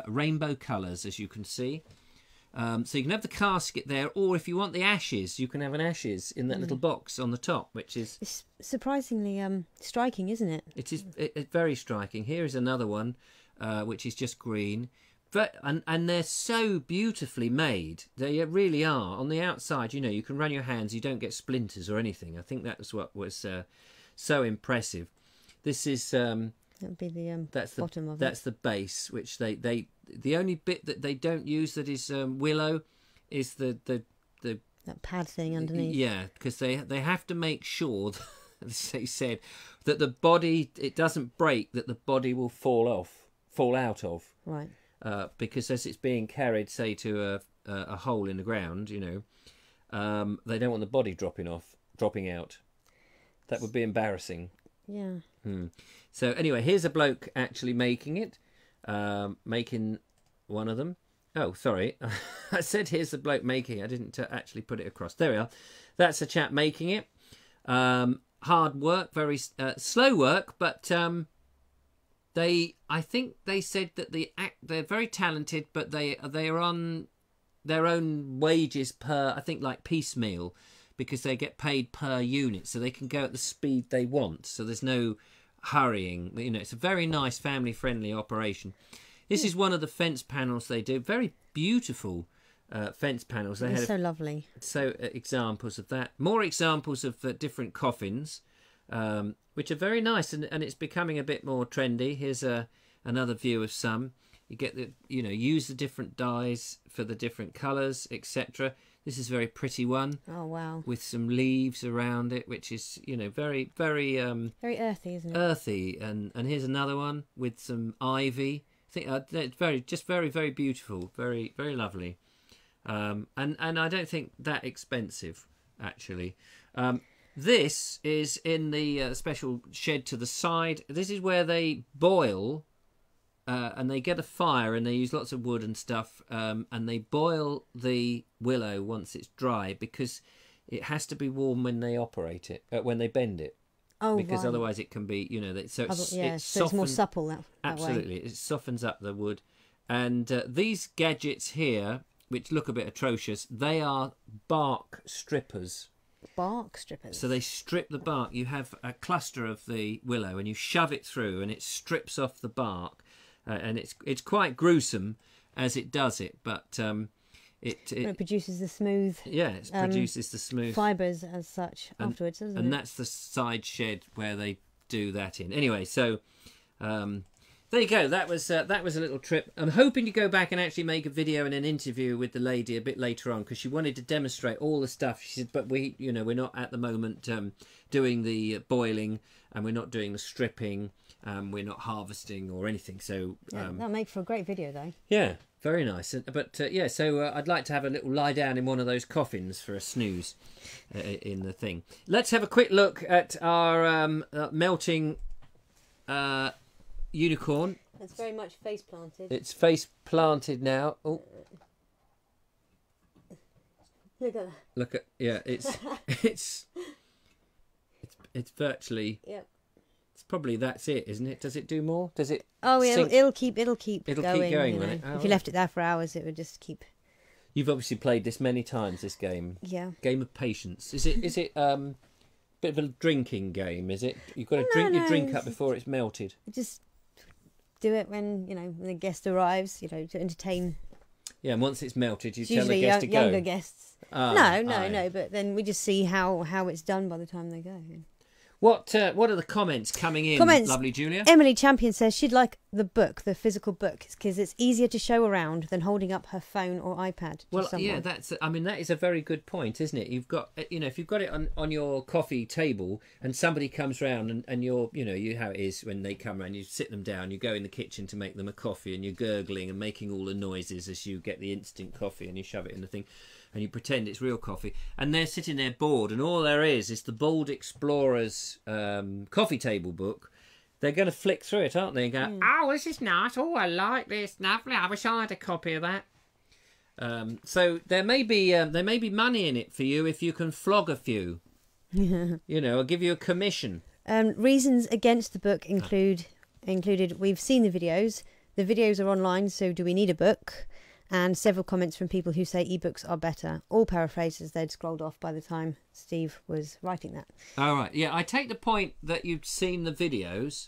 Speaker 1: rainbow colours, as you can see. So you can have the casket there, or if you want the ashes, you can have an ashes in that little box on the top, which is...
Speaker 2: It's surprisingly striking, isn't it?
Speaker 1: It is very striking. Here is another one, which is just green. And they're so beautifully made. They really are. On the outside, you know, you can run your hands, you don't get splinters or anything. I think that was what was so impressive. This is... that
Speaker 2: would be the bottom of it.
Speaker 1: That's the base, which the only bit that they don't use that is willow is the
Speaker 2: that pad thing underneath.
Speaker 1: Yeah, because they have to make sure, as they said, that the body, it doesn't break, that the body will fall out of.
Speaker 2: Right.
Speaker 1: Because as it's being carried, say, to a hole in the ground, you know, they don't want the body dropping out. That would be embarrassing.
Speaker 2: Yeah.
Speaker 1: So anyway, here's a bloke actually making it, making one of them. Oh, sorry, I said here's the bloke making it. I didn't actually put it across. There we are. That's a chap making it. Hard work, very slow work, but I think they said that they're very talented, but they are on their own wages per, I think, like piecemeal, because they get paid per unit, so they can go at the speed they want. So there's no hurrying. You know, it's a very nice family-friendly operation. This is one of the fence panels they do. Very beautiful fence panels. They
Speaker 2: It's
Speaker 1: had
Speaker 2: so lovely.
Speaker 1: so examples of that. More examples of different coffins, which are very nice, and it's becoming a bit more trendy. Here's another view of some. You get the, you know, use the different dyes for the different colours, etc. This is a very pretty one.
Speaker 2: Oh wow!
Speaker 1: With some leaves around it, which is, you know, very
Speaker 2: very earthy, isn't it?
Speaker 1: Earthy, and here's another one with some ivy. I think it's very very beautiful, very very lovely, and I don't think that expensive actually. This is in the special shed to the side. This is where they boil. And they get a fire and they use lots of wood and stuff, and they boil the willow once it's dry, because it has to be warm when they operate it, when they bend it.
Speaker 2: Oh,
Speaker 1: because
Speaker 2: right.
Speaker 1: Otherwise it can be, you know, so
Speaker 2: so it's more supple that
Speaker 1: absolutely
Speaker 2: way.
Speaker 1: It softens up the wood. And these gadgets here, which look a bit atrocious, they are bark strippers.
Speaker 2: Bark strippers.
Speaker 1: So they strip the bark. You have a cluster of the willow and you shove it through and it strips off the bark. And it's quite gruesome as it does it, but it
Speaker 2: produces the smooth.
Speaker 1: Yeah, it produces the smooth
Speaker 2: fibres as such afterwards, doesn't it?
Speaker 1: And that's the side shed where they do that in. Anyway, so there you go. That was a little trip. I'm hoping to go back and actually make a video and an interview with the lady a bit later on, because she wanted to demonstrate all the stuff. She said, but we're not at the moment doing the boiling, and we're not doing the stripping. We're not harvesting or anything, so
Speaker 2: that'll make for a great video, though.
Speaker 1: Yeah, very nice. But yeah, so I'd like to have a little lie down in one of those coffins for a snooze in the thing. Let's have a quick look at our melting unicorn.
Speaker 2: It's very much face planted.
Speaker 1: It's face planted now. Oh,
Speaker 2: look at that.
Speaker 1: Look at it's virtually.
Speaker 2: Yep.
Speaker 1: Probably that's it, isn't it? Does it do more? Does it?
Speaker 2: Oh, it'll keep going.
Speaker 1: Keep going,
Speaker 2: you know.
Speaker 1: It? Oh,
Speaker 2: if you left it there for hours, it would just keep.
Speaker 1: You've obviously played this many times. This game.
Speaker 2: Yeah.
Speaker 1: Game of patience. Is it? Bit of a drinking game? Is it? You've got to drink your drink up before it's melted.
Speaker 2: Just do it when when the guest arrives. To entertain.
Speaker 1: Yeah, and once it's melted, you
Speaker 2: it's
Speaker 1: tell the guest to go.
Speaker 2: Younger guests. No. But then we just see how it's done by the time they go.
Speaker 1: What are the comments coming in, lovely Julia?
Speaker 2: Emily Champion says she'd like the book, the physical book, because it's easier to show around than holding up her phone or iPad to someone.
Speaker 1: Yeah, that is a very good point, isn't it? You've got, if you've got it on your coffee table and somebody comes round and you're, you how it is when they come round, you sit them down, you go in the kitchen to make them a coffee and you're gurgling and making all the noises as you get the instant coffee and you shove it in the thing. And you pretend it's real coffee, and they're sitting there bored, and all there is the Bold Explorer's coffee table book. They're going to flick through it, aren't they, and go, "Oh, this is nice. Oh, I like this. Lovely. I wish I had a copy of that." So there may be money in it for you if you can flog a few. I'll give you a commission.
Speaker 2: Reasons against the book included. We've seen the videos. The videos are online, so do we need a book? And several comments from people who say ebooks are better. All paraphrases they'd scrolled off by the time Steve was writing that.
Speaker 1: All right. Yeah, I take the point that you've seen the videos.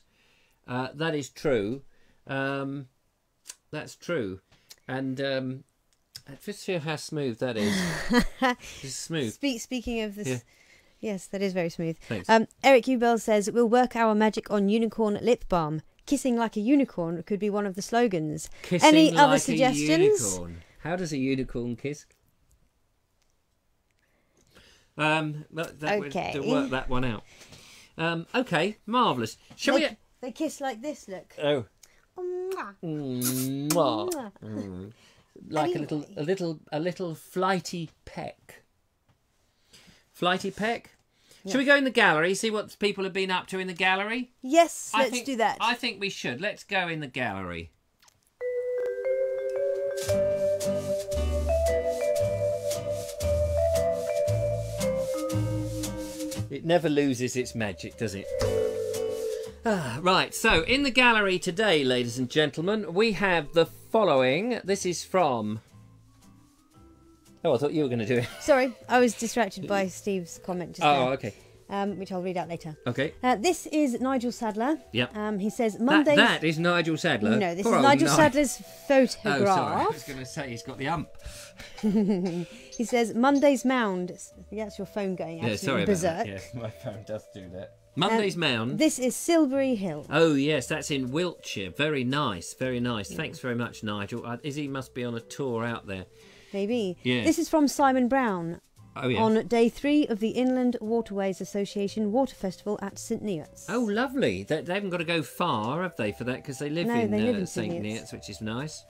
Speaker 1: That is true. That's true. And just feel how smooth that is. It's smooth.
Speaker 2: Speaking of this... Yeah. Yes, that is very smooth.
Speaker 1: Thanks.
Speaker 2: Eric Ubel says, we'll work our magic on unicorn lip balm. Kissing like a unicorn could be one of the slogans. Any other suggestions?
Speaker 1: Unicorn. How does a unicorn kiss?
Speaker 2: Okay.
Speaker 1: To work that one out. Okay, marvellous. Shall we?
Speaker 2: They kiss like this. Look.
Speaker 1: Oh.
Speaker 2: Mwah.
Speaker 1: Like
Speaker 2: anyway.
Speaker 1: a little flighty peck. Flighty peck. Yeah. Shall we go in the gallery, see what people have been up to in the gallery?
Speaker 2: Yes, let's do that.
Speaker 1: I think we should. Let's go in the gallery. It never loses its magic, does it? Right, so in the gallery today, ladies and gentlemen, we have the following. This is from... Oh, I thought you were going to do it.
Speaker 2: Sorry, I was distracted by Steve's comment just now.
Speaker 1: Oh, okay.
Speaker 2: which I'll read out later.
Speaker 1: Okay.
Speaker 2: This is Nigel Sadler.
Speaker 1: Yep.
Speaker 2: He says Mondays.
Speaker 1: That is Nigel Sadler.
Speaker 2: No, this is Nigel Sadler's photograph.
Speaker 1: Oh, sorry. I was going to say he's got the ump.
Speaker 2: He says Monday's Mound. That's your phone going absolutely
Speaker 1: sorry
Speaker 2: berserk.
Speaker 1: about that. Yes, my phone does do that. Monday's Mound.
Speaker 2: This is Silbury Hill.
Speaker 1: Oh, yes, that's in Wiltshire. Very nice, very nice. Thanks very much, Nigel. Izzy must be on a tour out there.
Speaker 2: Maybe.
Speaker 1: Yeah.
Speaker 2: This is from Simon Brown.
Speaker 1: Oh, yeah.
Speaker 2: On day 3 of the Inland Waterways Association Water Festival at St Neots.
Speaker 1: Oh, lovely. They haven't got to go far, have they, for that? Because they live in St Neots, which is nice.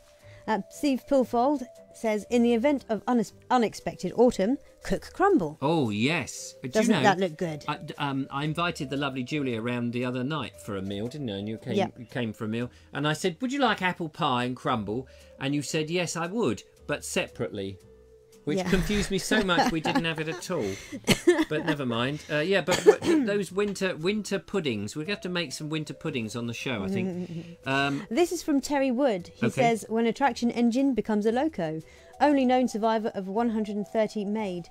Speaker 2: Steve Pulfold says, in the event of unexpected autumn, cook crumble.
Speaker 1: Oh, yes.
Speaker 2: Doesn't that look good?
Speaker 1: I invited the lovely Julia around the other night for a meal, didn't I? And you came for a meal. And I said, would you like apple pie and crumble? And you said, yes, I would, but separately. Which confused me so much we didn't have it at all. But never mind. But those winter puddings, we'd have to make some winter puddings on the show, I think.
Speaker 2: This is from Terry Wood. He says, when a traction engine becomes a loco. Only known survivor of 130 made.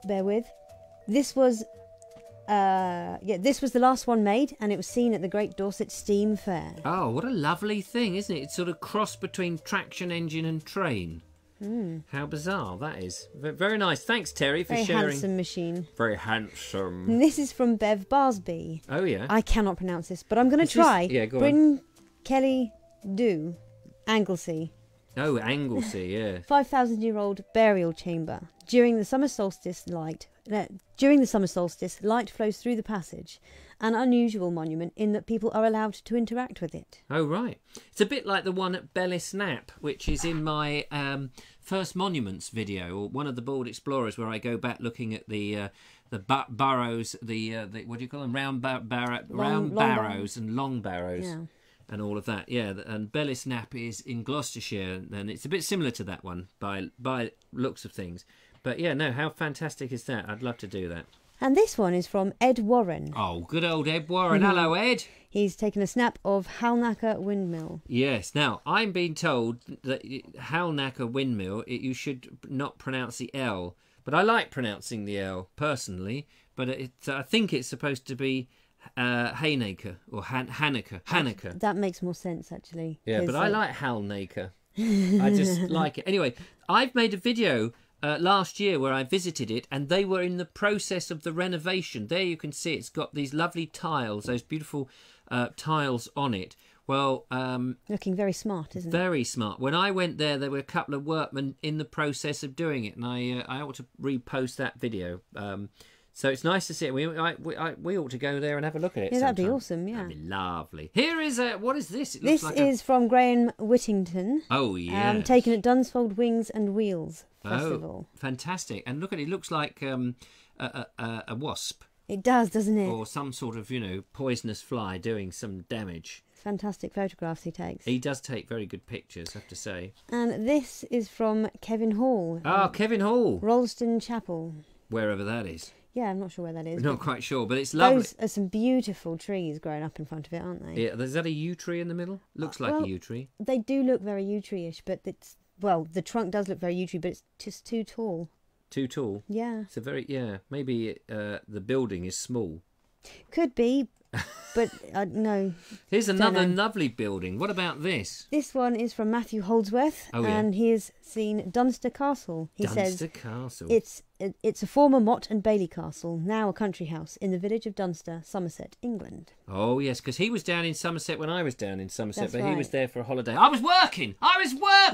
Speaker 2: Bear with. This was the last one made, and it was seen at the Great Dorset Steam Fair.
Speaker 1: Oh, what a lovely thing, isn't it? It's sort of cross between traction engine and train. How bizarre that is. Very nice. Thanks, Terry, for sharing.
Speaker 2: Very handsome machine.
Speaker 1: Very handsome.
Speaker 2: And this is from Bev Barsby.
Speaker 1: Oh, yeah.
Speaker 2: I cannot pronounce this, but I'm going to try.
Speaker 1: Go
Speaker 2: Bryn Kelly Do, Anglesey.
Speaker 1: Oh, Anglesey, yeah.
Speaker 2: 5,000-year-old burial chamber. During the summer solstice, light flows through the passage. An unusual monument in that people are allowed to interact with it.
Speaker 1: Oh, right. It's a bit like the one at Bellisnap, which is in my First Monuments video, or one of the Board Explorers, where I go back looking at the burrows, the what do you call them? Round barrows and long barrows.
Speaker 2: Yeah.
Speaker 1: And all of that, yeah. And Bellisnap is in Gloucestershire, and it's a bit similar to that one by looks of things. But yeah, no, how fantastic is that? I'd love to do that.
Speaker 2: And this one is from Ed Warren.
Speaker 1: Oh, good old Ed Warren. Hello, Ed.
Speaker 2: He's taken a snap of Halnaker Windmill.
Speaker 1: Yes. Now, I'm being told that Halnaker Windmill, you should not pronounce the L. But I like pronouncing the L, personally. But I think it's supposed to be Haynaker or Hannaker.
Speaker 2: That makes more sense, actually.
Speaker 1: Yeah, but I like Halnaker. I just like it. Anyway, I've made a video last year where I visited it, and they were in the process of the renovation. There you can see it's got these lovely tiles, those beautiful tiles on it. Well,
Speaker 2: looking very smart, isn't it?
Speaker 1: Very smart. When I went there were a couple of workmen in the process of doing it, and I ought to repost that video. So it's nice to see it. We ought to go there and have a look at it.
Speaker 2: Yeah,
Speaker 1: sometime.
Speaker 2: that'd be awesome. Yeah,
Speaker 1: that'd be lovely. Here is what is this? It
Speaker 2: this
Speaker 1: looks like
Speaker 2: is from Graham Whittington.
Speaker 1: Oh yeah.
Speaker 2: Taken at Dunsfold Wings and Wheels Festival.
Speaker 1: Oh, fantastic! And look at it. It looks like a wasp.
Speaker 2: It does, doesn't it?
Speaker 1: Or some sort of poisonous fly doing some damage.
Speaker 2: Fantastic photographs he takes.
Speaker 1: He does take very good pictures, I have to say.
Speaker 2: And this is from Kevin Hall.
Speaker 1: Oh, Kevin Hall.
Speaker 2: Rollston Chapel.
Speaker 1: Wherever that is.
Speaker 2: Yeah, I'm not sure where that is.
Speaker 1: We're not quite sure, but it's lovely.
Speaker 2: Those are some beautiful trees growing up in front of it, aren't they?
Speaker 1: Yeah, is that a yew tree in the middle? Looks like a yew tree.
Speaker 2: They do look very yew tree-ish, but the trunk does look very yew tree, but it's just too tall.
Speaker 1: Too tall?
Speaker 2: Yeah.
Speaker 1: It's a very, maybe the building is small.
Speaker 2: Could be, but no.
Speaker 1: Here's another lovely building. What about this?
Speaker 2: This one is from Matthew Holdsworth, and he has seen Dunster Castle. He says
Speaker 1: Castle.
Speaker 2: It's a former Mott and Bailey castle, now a country house in the village of Dunster, Somerset, England.
Speaker 1: Oh yes, because he was down in Somerset when I was down in Somerset,
Speaker 2: That's
Speaker 1: but
Speaker 2: right.
Speaker 1: he was there for a holiday. I was working.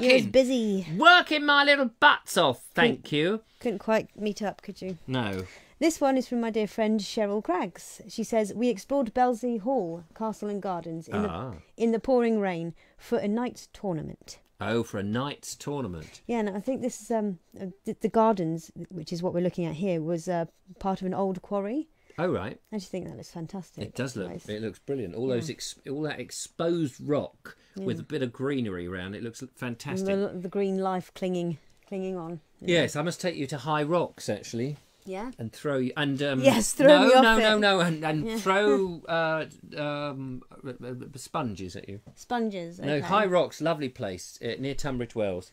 Speaker 2: You was busy.
Speaker 1: Working my little butts off. Thank you.
Speaker 2: Couldn't quite meet up, could you?
Speaker 1: No.
Speaker 2: This one is from my dear friend Cheryl Craggs. She says, we explored Belsley Hall, Castle and Gardens in the pouring rain for a night's tournament.
Speaker 1: Oh, for a night's tournament.
Speaker 2: Yeah, and I think this is the gardens, which is what we're looking at here, was part of an old quarry.
Speaker 1: Oh, right.
Speaker 2: I just think that looks fantastic.
Speaker 1: It does look. It looks brilliant. All those, all that exposed rock with a bit of greenery around. It looks fantastic.
Speaker 2: The green life clinging on.
Speaker 1: Yes, I must take you to High Rocks actually.
Speaker 2: Yeah.
Speaker 1: And throw you and
Speaker 2: yes, throw me off it.
Speaker 1: and throw sponges at you.
Speaker 2: Sponges. Okay.
Speaker 1: No, High Rocks, lovely place near Tunbridge Wells.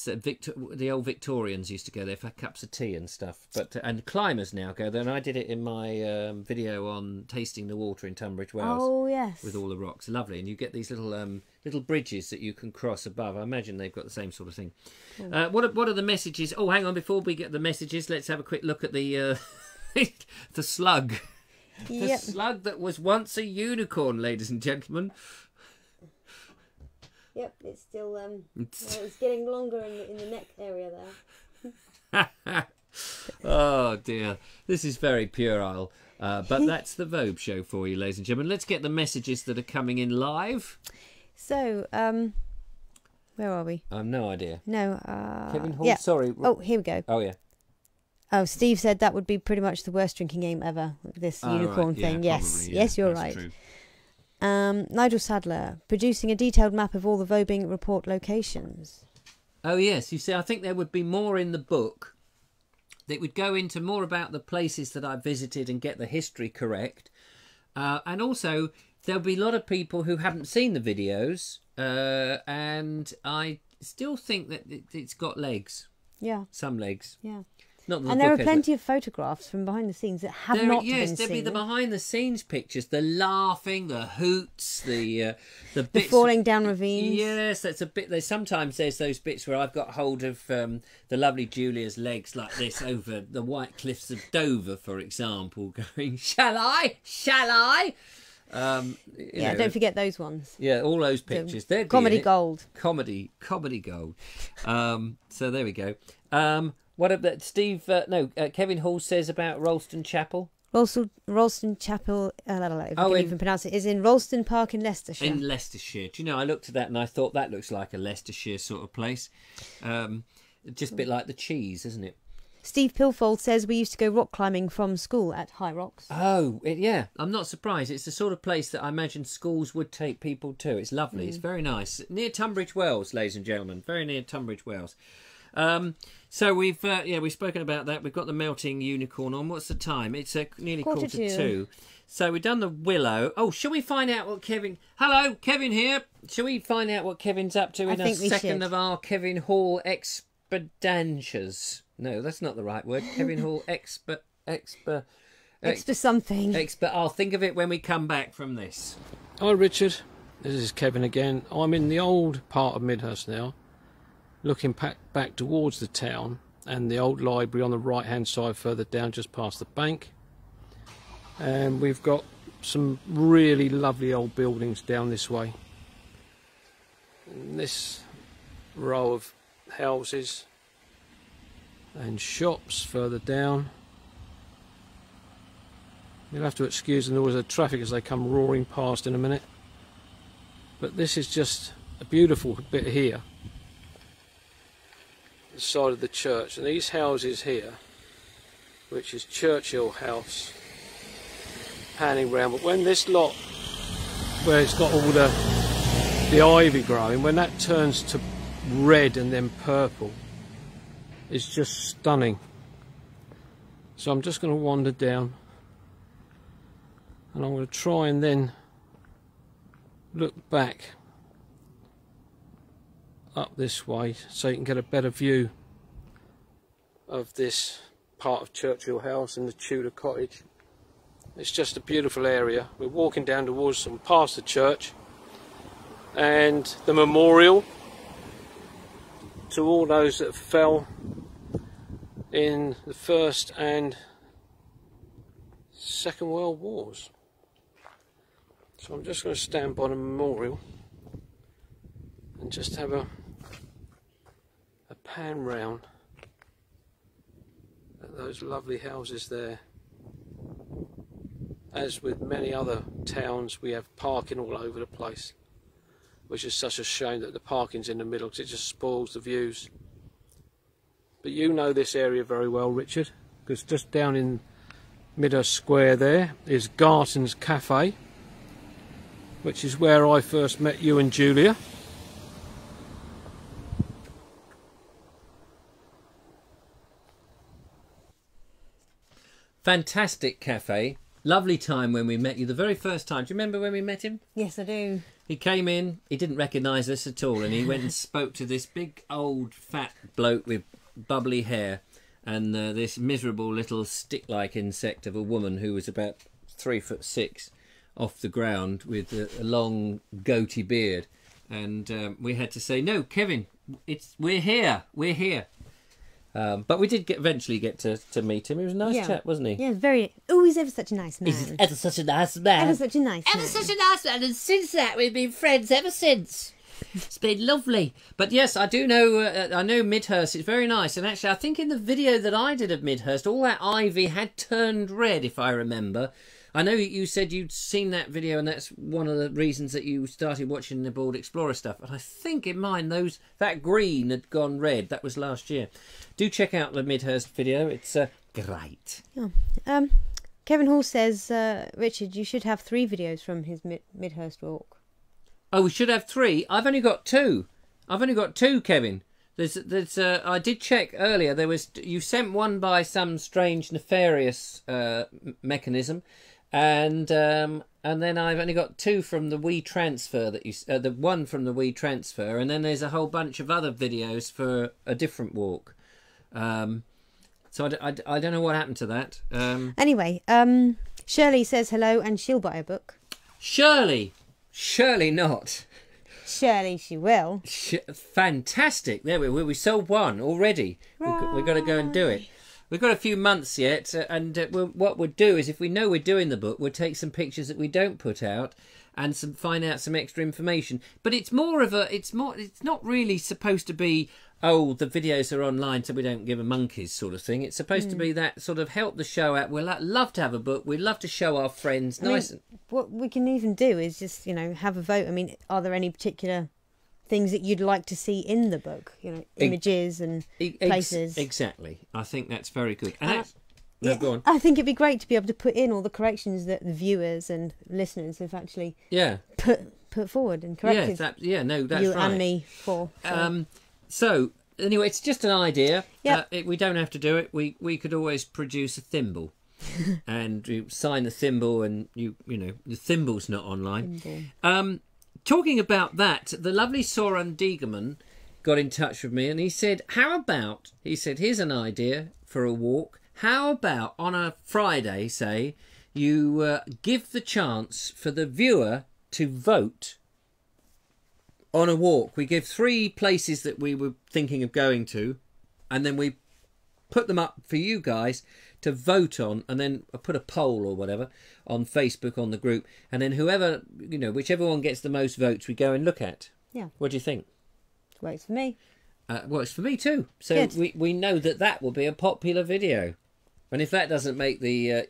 Speaker 1: the old Victorians used to go there for cups of tea and stuff. But and climbers now go there. And I did it in my video on tasting the water in Tunbridge Wells.
Speaker 2: Oh yes.
Speaker 1: With all the rocks, lovely. And you get these little bridges that you can cross above. I imagine they've got the same sort of thing. What are the messages? Oh, hang on. Before we get the messages, let's have a quick look at the the slug. The slug that was once a unicorn, ladies and gentlemen.
Speaker 2: Yep, it's still it's getting longer in the neck area there.
Speaker 1: Oh dear, this is very puerile. But that's the Vobes show for you, ladies and gentlemen. Let's get the messages that are coming in live.
Speaker 2: So, where are we?
Speaker 1: I've no idea.
Speaker 2: No,
Speaker 1: Kevin Hall,
Speaker 2: yeah.
Speaker 1: sorry.
Speaker 2: Oh, here we go.
Speaker 1: Oh, yeah.
Speaker 2: Oh, Steve said that would be pretty much the worst drinking game ever, this unicorn
Speaker 1: right. Yeah,
Speaker 2: thing. Yes,
Speaker 1: probably, yeah,
Speaker 2: yes, you're
Speaker 1: that's
Speaker 2: right.
Speaker 1: True.
Speaker 2: Nigel Sadler, producing a detailed map of all the Vobing report locations.
Speaker 1: Oh, yes. You see, I think there would be more in the book that would go into more about the places that I visited and get the history correct. And also, there'll be a lot of people who haven't seen the videos, and I still think that it's got legs.
Speaker 2: Yeah.
Speaker 1: Some legs.
Speaker 2: Yeah.
Speaker 1: Not
Speaker 2: and there are plenty of photographs from behind the scenes that have not been seen.
Speaker 1: There'll be the behind-the-scenes pictures, the laughing, the hoots, the bits,
Speaker 2: falling down ravines.
Speaker 1: Yes, that's a bit. Sometimes there's those bits where I've got hold of the lovely Julia's legs like this over the white cliffs of Dover, for example, going, "Shall I? Shall I?"
Speaker 2: Yeah, don't forget those ones.
Speaker 1: Yeah, all those pictures. They're
Speaker 2: comedy gold.
Speaker 1: Comedy gold. So there we go. What about Steve? Kevin Hall says about Rollston Chapel.
Speaker 2: Rollston Chapel, if I can even pronounce it, is in Rollston Park in Leicestershire.
Speaker 1: In Leicestershire. Do you know, I looked at that and I thought that looks like a Leicestershire sort of place. Just a bit like the cheese, isn't it?
Speaker 2: Steve Pilfold says we used to go rock climbing from school at High Rocks.
Speaker 1: Oh, yeah. I'm not surprised. It's the sort of place that I imagine schools would take people to. It's lovely. It's very nice. Near Tunbridge Wells, ladies and gentlemen. Very near Tunbridge Wells. So we've spoken about that. We've got the melting unicorn on. What's the time? It's nearly quarter to 2. So we've done the Willow. Oh, shall we find out what Kevin... Hello, Kevin here. Shall we find out what Kevin's up to in a second of our Kevin Hall expedantures? No, that's not the right word. Kevin Hall
Speaker 2: Extra something.
Speaker 1: I'll think of it when we come back from this.
Speaker 3: Hi, Richard. This is Kevin again. I'm in the old part of Midhurst now, looking back towards the town and the old library on the right hand side further down just past the bank, and we've got some really lovely old buildings down this way. And this row of houses and shops further down. You'll have to excuse the noise of traffic as they come roaring past in a minute, but this is just a beautiful bit here, the side of the church, and these houses here, which is Churchill House, panning round. But when this lot, where it's got all the ivy growing, when that turns to red and then purple, it's just stunning. So I'm just going to wander down, and I'm going to try and then look back up this way so you can get a better view of this part of Churchill House and the Tudor cottage. It's just a beautiful area. We're walking down towards and past the church and the memorial to all those that fell in the First and Second World Wars. So I'm just going to stand by the memorial and just have a pan round at those lovely houses there. As with many other towns, we have parking all over the place, which is such a shame that the parking's in the middle because it just spoils the views. But you know this area very well, Richard, because just down in Midhurst Square there is Garton's Cafe, which is where I first met you and Julia.
Speaker 1: Fantastic cafe. Lovely time when we met you the very first time. Do you remember when we met him?
Speaker 2: Yes, I do.
Speaker 1: He came in, he didn't recognise us at all, and he went and spoke to this big old fat bloke with bubbly hair and this miserable little stick-like insect of a woman who was about 3'6" off the ground with a long goatee beard. And we had to say, no, Kevin, we're here. But we did eventually get to meet him. He was a nice chap, wasn't he?
Speaker 2: Yeah, very. Oh, he's ever such a nice man.
Speaker 1: He's ever such a nice man.
Speaker 2: Ever such a nice man.
Speaker 1: Ever such a nice man. And since that, we've been friends ever since. It's been lovely. But yes, I do know, I know Midhurst. It's very nice. And actually, I think in the video that I did of Midhurst, all that ivy had turned red, if I remember. I know you said you'd seen that video, and that's one of the reasons that you started watching the Board Explorer stuff. And I think in mine, that green had gone red. That was last year. Do check out the Midhurst video. It's great.
Speaker 2: Oh. Kevin Hall says, Richard, you should have 3 videos from his Midhurst walk.
Speaker 1: Oh, we should have 3. I've only got 2. Kevin. I did check earlier. You sent one by some strange nefarious mechanism. And then I've only got 2 from the Wii Transfer the one from the Wii Transfer, and then there's a whole bunch of other videos for a different walk. So I don't know what happened to that.
Speaker 2: Anyway, Shirley says hello, and she'll buy a book.
Speaker 1: Surely not.
Speaker 2: Surely she will.
Speaker 1: Fantastic! There we sold one already. Right. We've got to go and do it. We've got a few months yet, and what we'll do is, if we know we're doing the book, we'll take some pictures that we don't put out and find out some extra information. But it's not really supposed to be, oh, the videos are online so we don't give a monkeys sort of thing. It's supposed to be that sort of help the show out. We'd love to have a book. We'd love to show our friends.
Speaker 2: What we can even do is just, have a vote. I mean, are there any particular things that you'd like to see in the book, images and places?
Speaker 1: Exactly. I think that's very good. Go on.
Speaker 2: I think it'd be great to be able to put in all the corrections that the viewers and listeners have actually put forward and corrected.
Speaker 1: That's right.
Speaker 2: You and me for.
Speaker 1: So anyway, it's just an idea.
Speaker 2: Yep.
Speaker 1: We don't have to do it. We could always produce a thimble. And you sign the thimble, and the thimble's not online. Talking about that, the lovely Soren Degerman got in touch with me, and he said, here's an idea for a walk. How about on a Friday, say, you give the chance for the viewer to vote on a walk. We give 3 places that we were thinking of going to, and then we put them up for you guys to vote on, and then put a poll or whatever on Facebook on the group, and then whichever one gets the most votes, we go and look at. Yeah. What do you think?
Speaker 2: Works for me.
Speaker 1: Works for me too. So we know that will be a popular video. And if that doesn't make the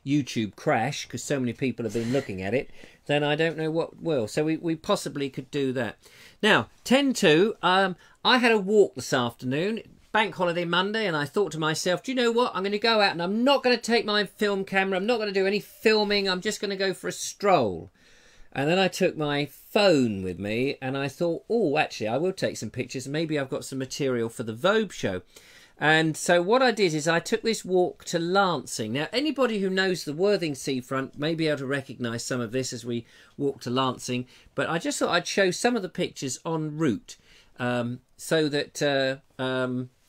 Speaker 1: YouTube crash because so many people have been looking at it, then I don't know what will. So we possibly could do that. Now 10-2. I had a walk this afternoon. Bank holiday Monday, and I thought to myself, do you know what? I'm going to go out, and I'm not going to take my film camera. I'm not going to do any filming. I'm just going to go for a stroll. And then I took my phone with me, and I thought, oh, actually, I will take some pictures. Maybe I've got some material for the Vobes show. And so what I did is I took this walk to Lancing. Now, anybody who knows the Worthing seafront may be able to recognise some of this as we walk to Lancing. But I just thought I'd show some of the pictures en route, so that...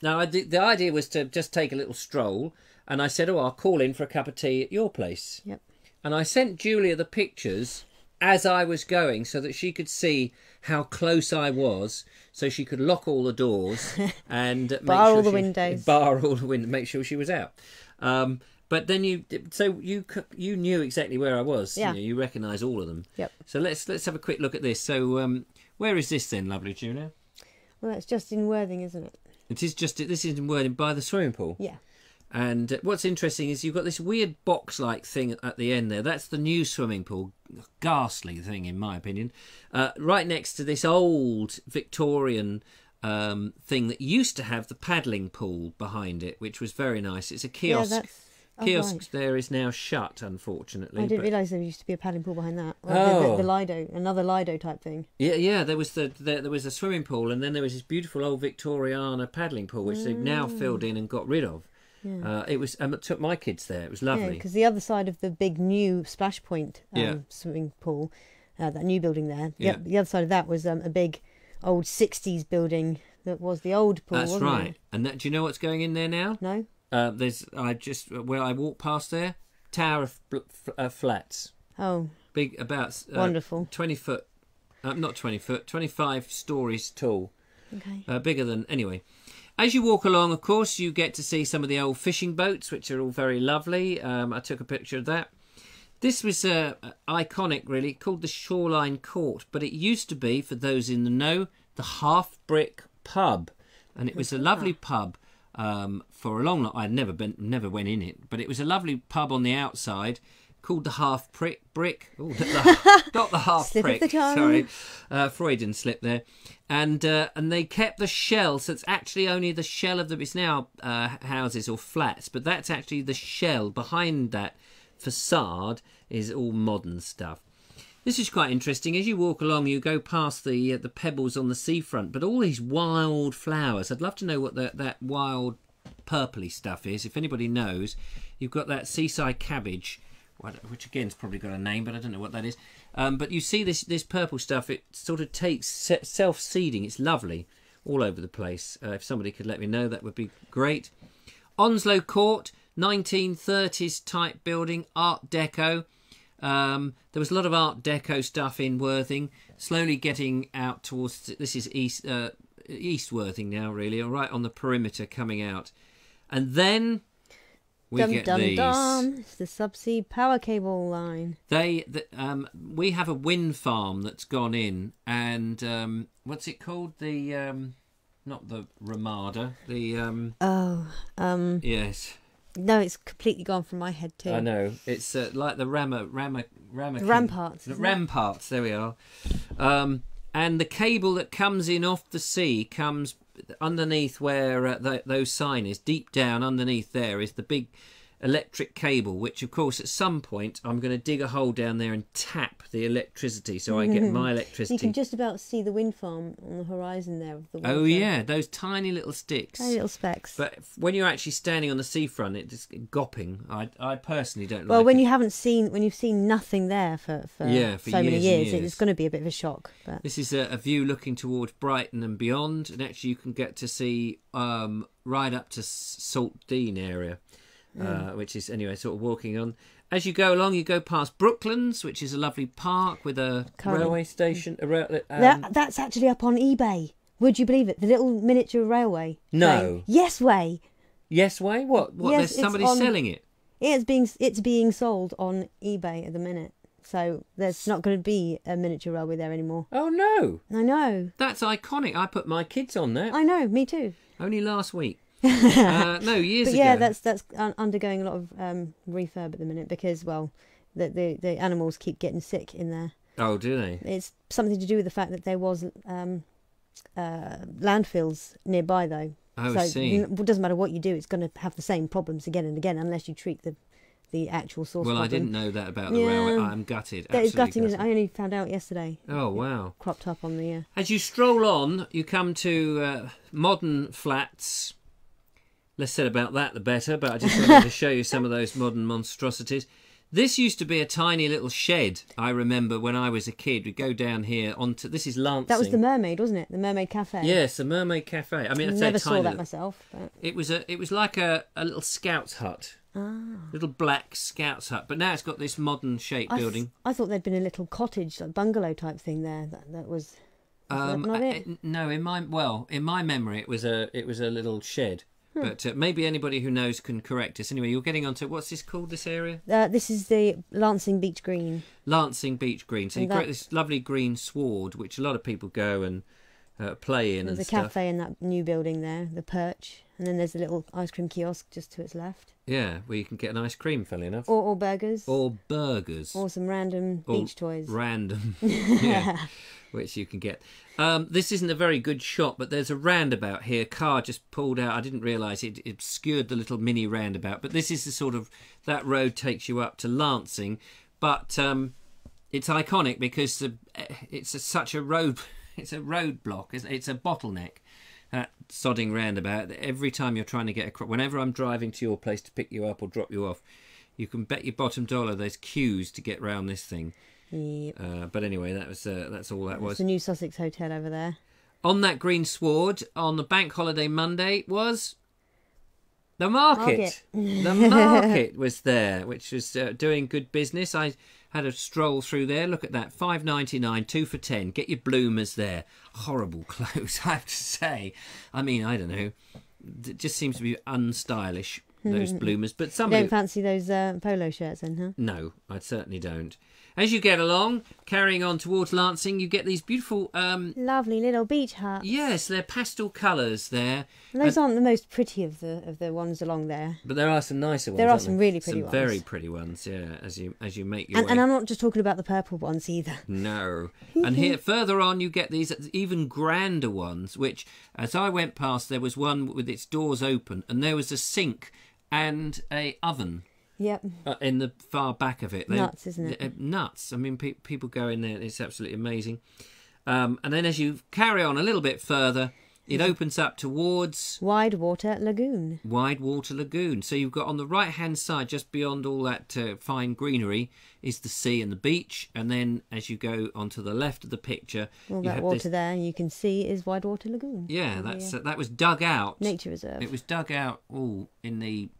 Speaker 1: Now, the idea was to just take a little stroll, and I said, I'll call in for a cup of tea at your place. Yep. And I sent Julia the pictures as I was going so that she could see how close I was, so she could lock all the doors and
Speaker 2: bar all the windows.
Speaker 1: Make sure she was out. But then you knew exactly where I was.
Speaker 2: Yeah.
Speaker 1: You recognise all of them.
Speaker 2: Yep.
Speaker 1: So let's have a quick look at this. So where is this then, lovely Julia?
Speaker 2: Well, it's just in Worthing, isn't it?
Speaker 1: This is in Worthing by the swimming pool.
Speaker 2: Yeah.
Speaker 1: And what's interesting is you've got this weird box-like thing at the end there. That's the new swimming pool. Ghastly thing, in my opinion. Right next to this old Victorian thing that used to have the paddling pool behind it, which was very nice. It's a kiosk.
Speaker 2: Yeah,
Speaker 1: kiosk there is now shut, unfortunately.
Speaker 2: I didn't realise there used to be a paddling pool behind that. The Lido, another Lido type thing.
Speaker 1: Yeah. There was a swimming pool, and then there was this beautiful old Victoriana paddling pool, which they've now filled in and got rid of. Yeah. It took my kids there. It was lovely.
Speaker 2: Yeah, because the other side of the big new Splash Point swimming pool that new building there.
Speaker 1: Yeah.
Speaker 2: The other side of that was a big old 60s building that was the old pool.
Speaker 1: That's
Speaker 2: wasn't
Speaker 1: right.
Speaker 2: it?
Speaker 1: And that, do you know what's going in there now?
Speaker 2: No.
Speaker 1: There's where I walked past there, tower of flats.
Speaker 2: Oh,
Speaker 1: Big, about
Speaker 2: wonderful.
Speaker 1: 20 foot, not 20 foot, 25 stories tall.
Speaker 2: Okay.
Speaker 1: Bigger than, anyway. As you walk along, of course, you get to see some of the old fishing boats, which are all very lovely. I took a picture of that. This was iconic, really, called the Shoreline Court, but it used to be, for those in the know, the Half Brick Pub, and it was a lovely pub for a long. I'd never went in it, but it was a lovely pub on the outside called the Half Brick. Oh, not the Half
Speaker 2: Slip
Speaker 1: Brick.
Speaker 2: of the tongue.
Speaker 1: Sorry, Freudian slip there. And they kept the shell, so it's actually only the shell of it's now houses or flats, but that's actually the shell. Behind that facade is all modern stuff. This is quite interesting. As you walk along, you go past the pebbles on the seafront, but all these wild flowers. I'd love to know what that wild purpley stuff is. If anybody knows, you've got that seaside cabbage, which again's probably got a name, but I don't know what that is. But you see this purple stuff. It sort of takes self-seeding. It's lovely all over the place. If somebody could let me know, that would be great. Onslow Court, 1930s type building, Art Deco. There was a lot of Art Deco stuff in Worthing. Slowly getting out towards, this is East Worthing now, really, right on the perimeter coming out. And then we get these.
Speaker 2: It's the subsea power cable line.
Speaker 1: We have a wind farm that's gone in, and what's it called? Not the Ramada. Yes.
Speaker 2: No, it's completely gone from my head too.
Speaker 1: I know. It's like the
Speaker 2: ramparts.
Speaker 1: The ramparts. There we are. And the cable that comes in off the sea comes underneath where those sign is. Deep down underneath there is the big electric cable, which of course at some point I'm going to dig a hole down there and tap the electricity so I get my electricity.
Speaker 2: You can just about see the wind farm on the horizon there. Of the water.
Speaker 1: Oh yeah, those tiny little sticks.
Speaker 2: Tiny little specks.
Speaker 1: But when you're actually standing on the seafront, it's gopping. I personally don't like it.
Speaker 2: Well, when you've seen nothing there for so many years, it's going to be a bit of a shock. But
Speaker 1: this is a view looking towards Brighton and beyond, and actually you can get to see right up to Saltdean area. Which is, anyway, sort of walking on. As you go along, you go past Brooklands, which is a lovely park with a railway station.
Speaker 2: That's actually up on eBay. Would you believe it? The little miniature railway.
Speaker 1: No.
Speaker 2: Yes Way.
Speaker 1: Yes Way? What?
Speaker 2: Yes,
Speaker 1: there's somebody selling it?
Speaker 2: Yeah, it's being sold on eBay at the minute. So there's not going to be a miniature railway there anymore.
Speaker 1: Oh, no.
Speaker 2: I know.
Speaker 1: That's iconic. I put my kids on that.
Speaker 2: I know, me too.
Speaker 1: Only last week. No, years ago.
Speaker 2: Yeah, that's undergoing a lot of refurb at the minute because, well, the animals keep getting sick in there.
Speaker 1: Oh, do they?
Speaker 2: It's something to do with the fact that there was landfills nearby, though.
Speaker 1: Oh,
Speaker 2: so
Speaker 1: I see.
Speaker 2: It doesn't matter what you do; it's going to have the same problems again and again unless you treat the actual source.
Speaker 1: Well,
Speaker 2: problem.
Speaker 1: I didn't know that about the railway. I'm gutted.
Speaker 2: That is gutting.
Speaker 1: Gutted.
Speaker 2: I only found out yesterday.
Speaker 1: Oh, wow.
Speaker 2: Cropped up on the.
Speaker 1: As you stroll on, you come to modern flats. Less said about that, the better, but I just wanted to show you some of those modern monstrosities. This used to be a tiny little shed, I remember when I was a kid. We'd go down here onto... This is Lancing.
Speaker 2: That was the Mermaid, wasn't it? The Mermaid Cafe.
Speaker 1: Yes, the Mermaid Cafe. I mean,
Speaker 2: I never saw that myself. But...
Speaker 1: It was like a little scouts hut. Little black scouts hut. But now it's got this modern shaped building.
Speaker 2: I thought there'd been a little cottage, like bungalow type thing there. That was... that not it?
Speaker 1: No, in my memory, it was a little shed. But maybe anybody who knows can correct us. Anyway, you're getting onto, what's this called, this area?
Speaker 2: This is the Lancing Beach Green.
Speaker 1: Lancing Beach Green. So you've got this lovely green sward, which a lot of people go and play in.
Speaker 2: There's
Speaker 1: and
Speaker 2: a cafe in that new building there, the Perch. And then there's a little ice cream kiosk just to its left.
Speaker 1: Yeah, where you can get an ice cream, funnily enough.
Speaker 2: Or burgers.
Speaker 1: Or burgers.
Speaker 2: Or some random beach toys.
Speaker 1: Random. Yeah. Which you can get. This isn't a very good shot, but there's a roundabout here. Car just pulled out. I didn't realise it obscured the little mini roundabout. But this is the sort of... That road takes you up to Lancing. But it's iconic because it's such a road... It's a roadblock. It's a bottleneck. That sodding roundabout. Every time you're trying to get across... Whenever I'm driving to your place to pick you up or drop you off, you can bet your bottom dollar there's queues to get round this thing.
Speaker 2: Yep.
Speaker 1: But anyway, that's all that was.
Speaker 2: The new Sussex Hotel over there.
Speaker 1: On that green sward, on the bank holiday Monday, was the market. The market was there, which was doing good business. I had a stroll through there. Look at that, £5.99, 2 for 10. Get your bloomers there. Horrible clothes, I have to say. I mean, I don't know. It just seems to be unstylish, those bloomers. But some
Speaker 2: You don't fancy those polo shirts then, huh?
Speaker 1: No, I certainly don't. As you get along, carrying on towards Lancing, you get these beautiful...
Speaker 2: lovely little beach huts.
Speaker 1: Yes, they're pastel colours there.
Speaker 2: And those aren't the most pretty of the ones along there.
Speaker 1: But there are some nicer ones.
Speaker 2: There are some really pretty ones.
Speaker 1: Some very pretty ones, yeah, as you make your way.
Speaker 2: And I'm not just talking about the purple ones either.
Speaker 1: No. And here, further on, you get these even grander ones, which, as I went past, there was one with its doors open, and there was a sink and a oven.
Speaker 2: Yep.
Speaker 1: In the far back of it.
Speaker 2: Nuts, isn't it?
Speaker 1: Nuts. I mean, people go in there. It's absolutely amazing. And then as you carry on a little bit further, it opens up towards...
Speaker 2: Wide Water Lagoon.
Speaker 1: Wide Water Lagoon. So you've got on the right-hand side, just beyond all that fine greenery, is the sea and the beach. And then as you go onto the left of the picture...
Speaker 2: All that water there you can see is Wide Water Lagoon.
Speaker 1: Yeah, that was dug out.
Speaker 2: Nature reserve.
Speaker 1: It was dug out all in the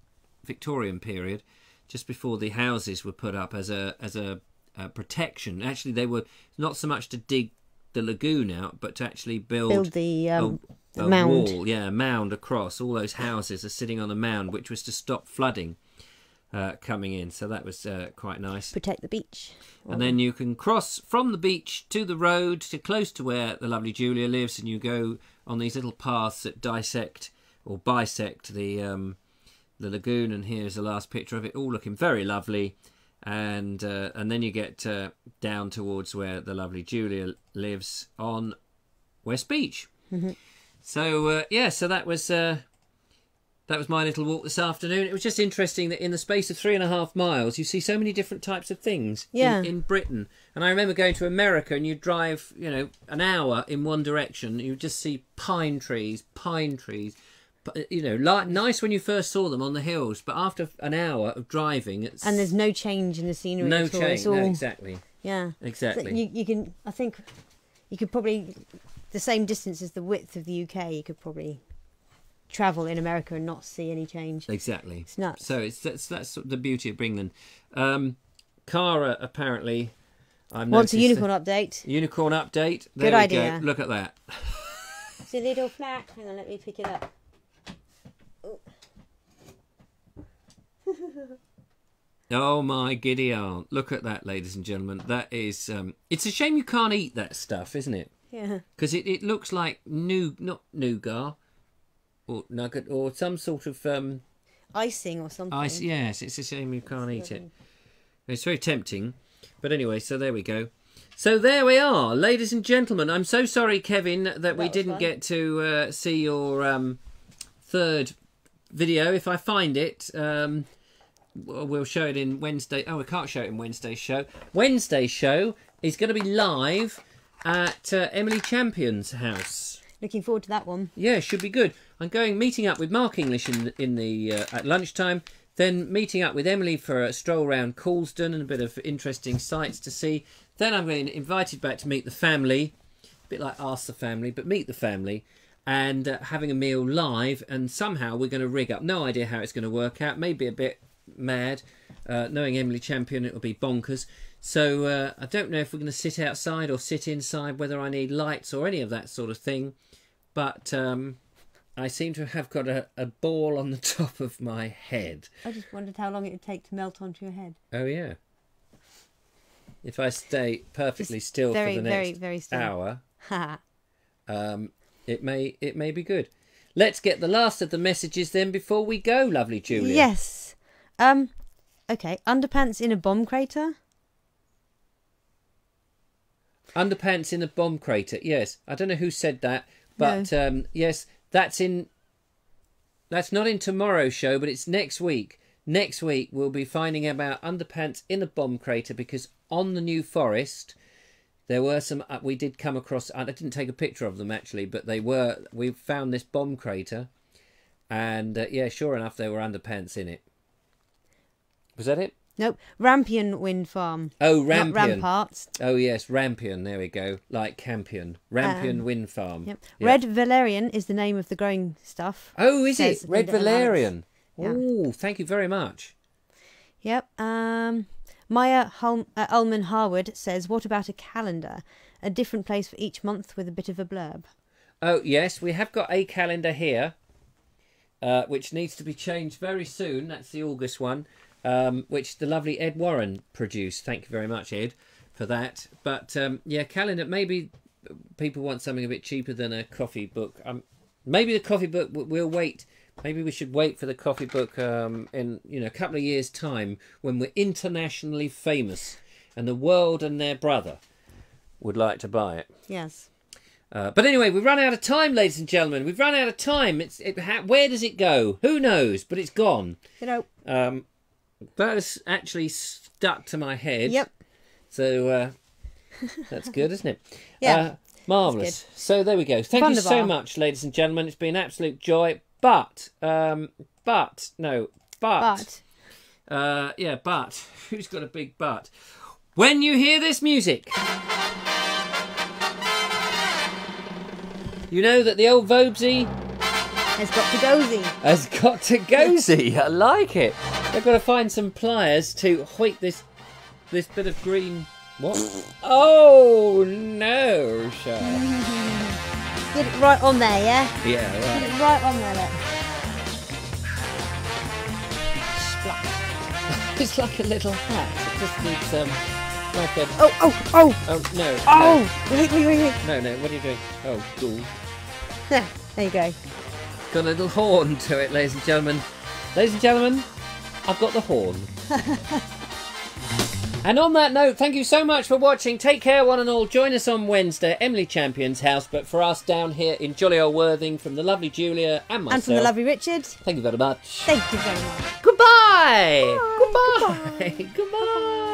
Speaker 1: Victorian period, just before the houses were put up as a protection. Actually, they were not so much to dig the lagoon out, but to actually build
Speaker 2: the
Speaker 1: a
Speaker 2: mound.
Speaker 1: wall, a mound across. All those houses are sitting on a mound, which was to stop flooding coming in. So that was quite nice.
Speaker 2: Protect the beach.
Speaker 1: And then you can cross from the beach to the road, to close to where the lovely Julia lives, and you go on these little paths that dissect or bisect the lagoon. And here's the last picture of it, all looking very lovely. And then you get down towards where the lovely Julia lives on West Beach.
Speaker 2: Mm-hmm.
Speaker 1: So so that was my little walk this afternoon. It was just interesting that in the space of 3.5 miles, you see so many different types of things in Britain. And I remember going to America, and you drive, an hour in one direction, you just see pine trees. Nice when you first saw them on the hills, but after an hour of driving,
Speaker 2: and there's no change in the scenery.
Speaker 1: No
Speaker 2: at all.
Speaker 1: change. No, exactly.
Speaker 2: Yeah,
Speaker 1: exactly.
Speaker 2: So I think you could probably, the same distance as the width of the UK, you could probably travel in America and not see any change.
Speaker 1: Exactly.
Speaker 2: It's nuts.
Speaker 1: So that's the beauty of England. Cara apparently.
Speaker 2: Wants a unicorn update.
Speaker 1: Unicorn update. There
Speaker 2: Good
Speaker 1: we
Speaker 2: idea.
Speaker 1: Go. Look at that.
Speaker 2: It's a little flat. Hang on, let me pick it up.
Speaker 1: Oh my giddy aunt. Look at that, ladies and gentlemen. That is... it's a shame you can't eat that stuff, isn't it?
Speaker 2: Yeah.
Speaker 1: Because it looks like not nougat or nugget or some sort of...
Speaker 2: icing or something.
Speaker 1: Ice, yes, it's a shame you can't eat it. It's very tempting. But anyway, so there we go. So there we are, ladies and gentlemen. I'm so sorry, Kevin, that we didn't get to see your third video. If I find it... we'll show it in Wednesday. Oh, we can't show it in Wednesday's show. Wednesday's show is going to be live at Emily Champion's house.
Speaker 2: Looking forward to that one.
Speaker 1: Yeah, should be good. I'm meeting up with Mark English in the at lunchtime. Then meeting up with Emily for a stroll around Coulsdon and a bit of interesting sights to see. Then I'm being invited back to meet the family. A bit like Ask the Family, but meet the family. And having a meal live. And somehow we're going to rig up. No idea how it's going to work out. Maybe a bit mad. Knowing Emily Champion, it'll be bonkers. So I don't know if we're going to sit outside or sit inside, whether I need lights or any of that sort of thing. But I seem to have got a ball on the top of my head.
Speaker 2: I just wondered how long it would take to melt onto your head.
Speaker 1: Oh, yeah. If I stay perfectly still for the next
Speaker 2: very still.
Speaker 1: hour, it may be good. Let's get the last of the messages then before we go, lovely Julia.
Speaker 2: Yes. Okay, underpants in a bomb crater?
Speaker 1: Underpants in a bomb crater, yes. I don't know who said that, but no. Yes, that's not in tomorrow's show, but it's next week. Next week we'll be finding about underpants in a bomb crater, because on the New Forest there were some, we did come across, I didn't take a picture of them actually, but we found this bomb crater, and yeah, sure enough there were underpants in it. Was that it?
Speaker 2: Nope. Rampion Wind Farm.
Speaker 1: Oh,
Speaker 2: Not
Speaker 1: Rampion.
Speaker 2: Ramparts.
Speaker 1: Oh, yes, Rampion. There we go. Like Campion. Rampion Wind Farm.
Speaker 2: Yep.
Speaker 1: Yep.
Speaker 2: Red Valerian is the name of the growing stuff.
Speaker 1: Oh, is it?
Speaker 2: Says
Speaker 1: Red
Speaker 2: Linda
Speaker 1: Valerian.
Speaker 2: Yeah.
Speaker 1: Oh, thank you very much.
Speaker 2: Yep. Maya Ullman Harwood says, what about a calendar? A different place for each month with a bit of a blurb.
Speaker 1: Oh, yes, we have got a calendar here, which needs to be changed very soon. That's the August one, which the lovely Ed Warren produced. Thank you very much, Ed, for that. But, yeah, calendar, maybe people want something a bit cheaper than a coffee book. Maybe the coffee book, we'll wait. Maybe we should wait for the coffee book in a couple of years' time when we're internationally famous and the world and their brother would like to buy it.
Speaker 2: Yes.
Speaker 1: But anyway, we've run out of time, ladies and gentlemen. We've run out of time. Where does it go? Who knows? But it's gone.
Speaker 2: You know.
Speaker 1: That has actually stuck to my head.
Speaker 2: Yep.
Speaker 1: So that's good, isn't it?
Speaker 2: Yeah.
Speaker 1: Marvellous. So there we go. Thank you so
Speaker 2: Wonderful.
Speaker 1: much, ladies and gentlemen. It's been an absolute joy. But who's got a big but? When you hear this music, you know that the old Vobesy
Speaker 2: Has got to gozy.
Speaker 1: has got to gozy. I like it. They've got to find some pliers to hoik this bit of green. What? Oh no, sir.
Speaker 2: Get it right on there, yeah?
Speaker 1: Yeah,
Speaker 2: Get
Speaker 1: right.
Speaker 2: it right on there, look.
Speaker 1: It's like a little hat. It just needs like a.
Speaker 2: Oh,
Speaker 1: Oh no.
Speaker 2: oh! Wait.
Speaker 1: No. What are you doing? Oh, cool.
Speaker 2: There you go.
Speaker 1: Got a little horn to it, ladies and gentlemen. Ladies and gentlemen, I've got the horn. And on that note, thank you so much for watching. Take care, one and all. Join us on Wednesday at Emily Champion's house. But for us down here in jolly old Worthing, from the lovely Julia and myself.
Speaker 2: And from the lovely Richard.
Speaker 1: Thank you very much.
Speaker 2: Thank you very much.
Speaker 1: Goodbye.
Speaker 2: Bye.
Speaker 1: Goodbye. Goodbye.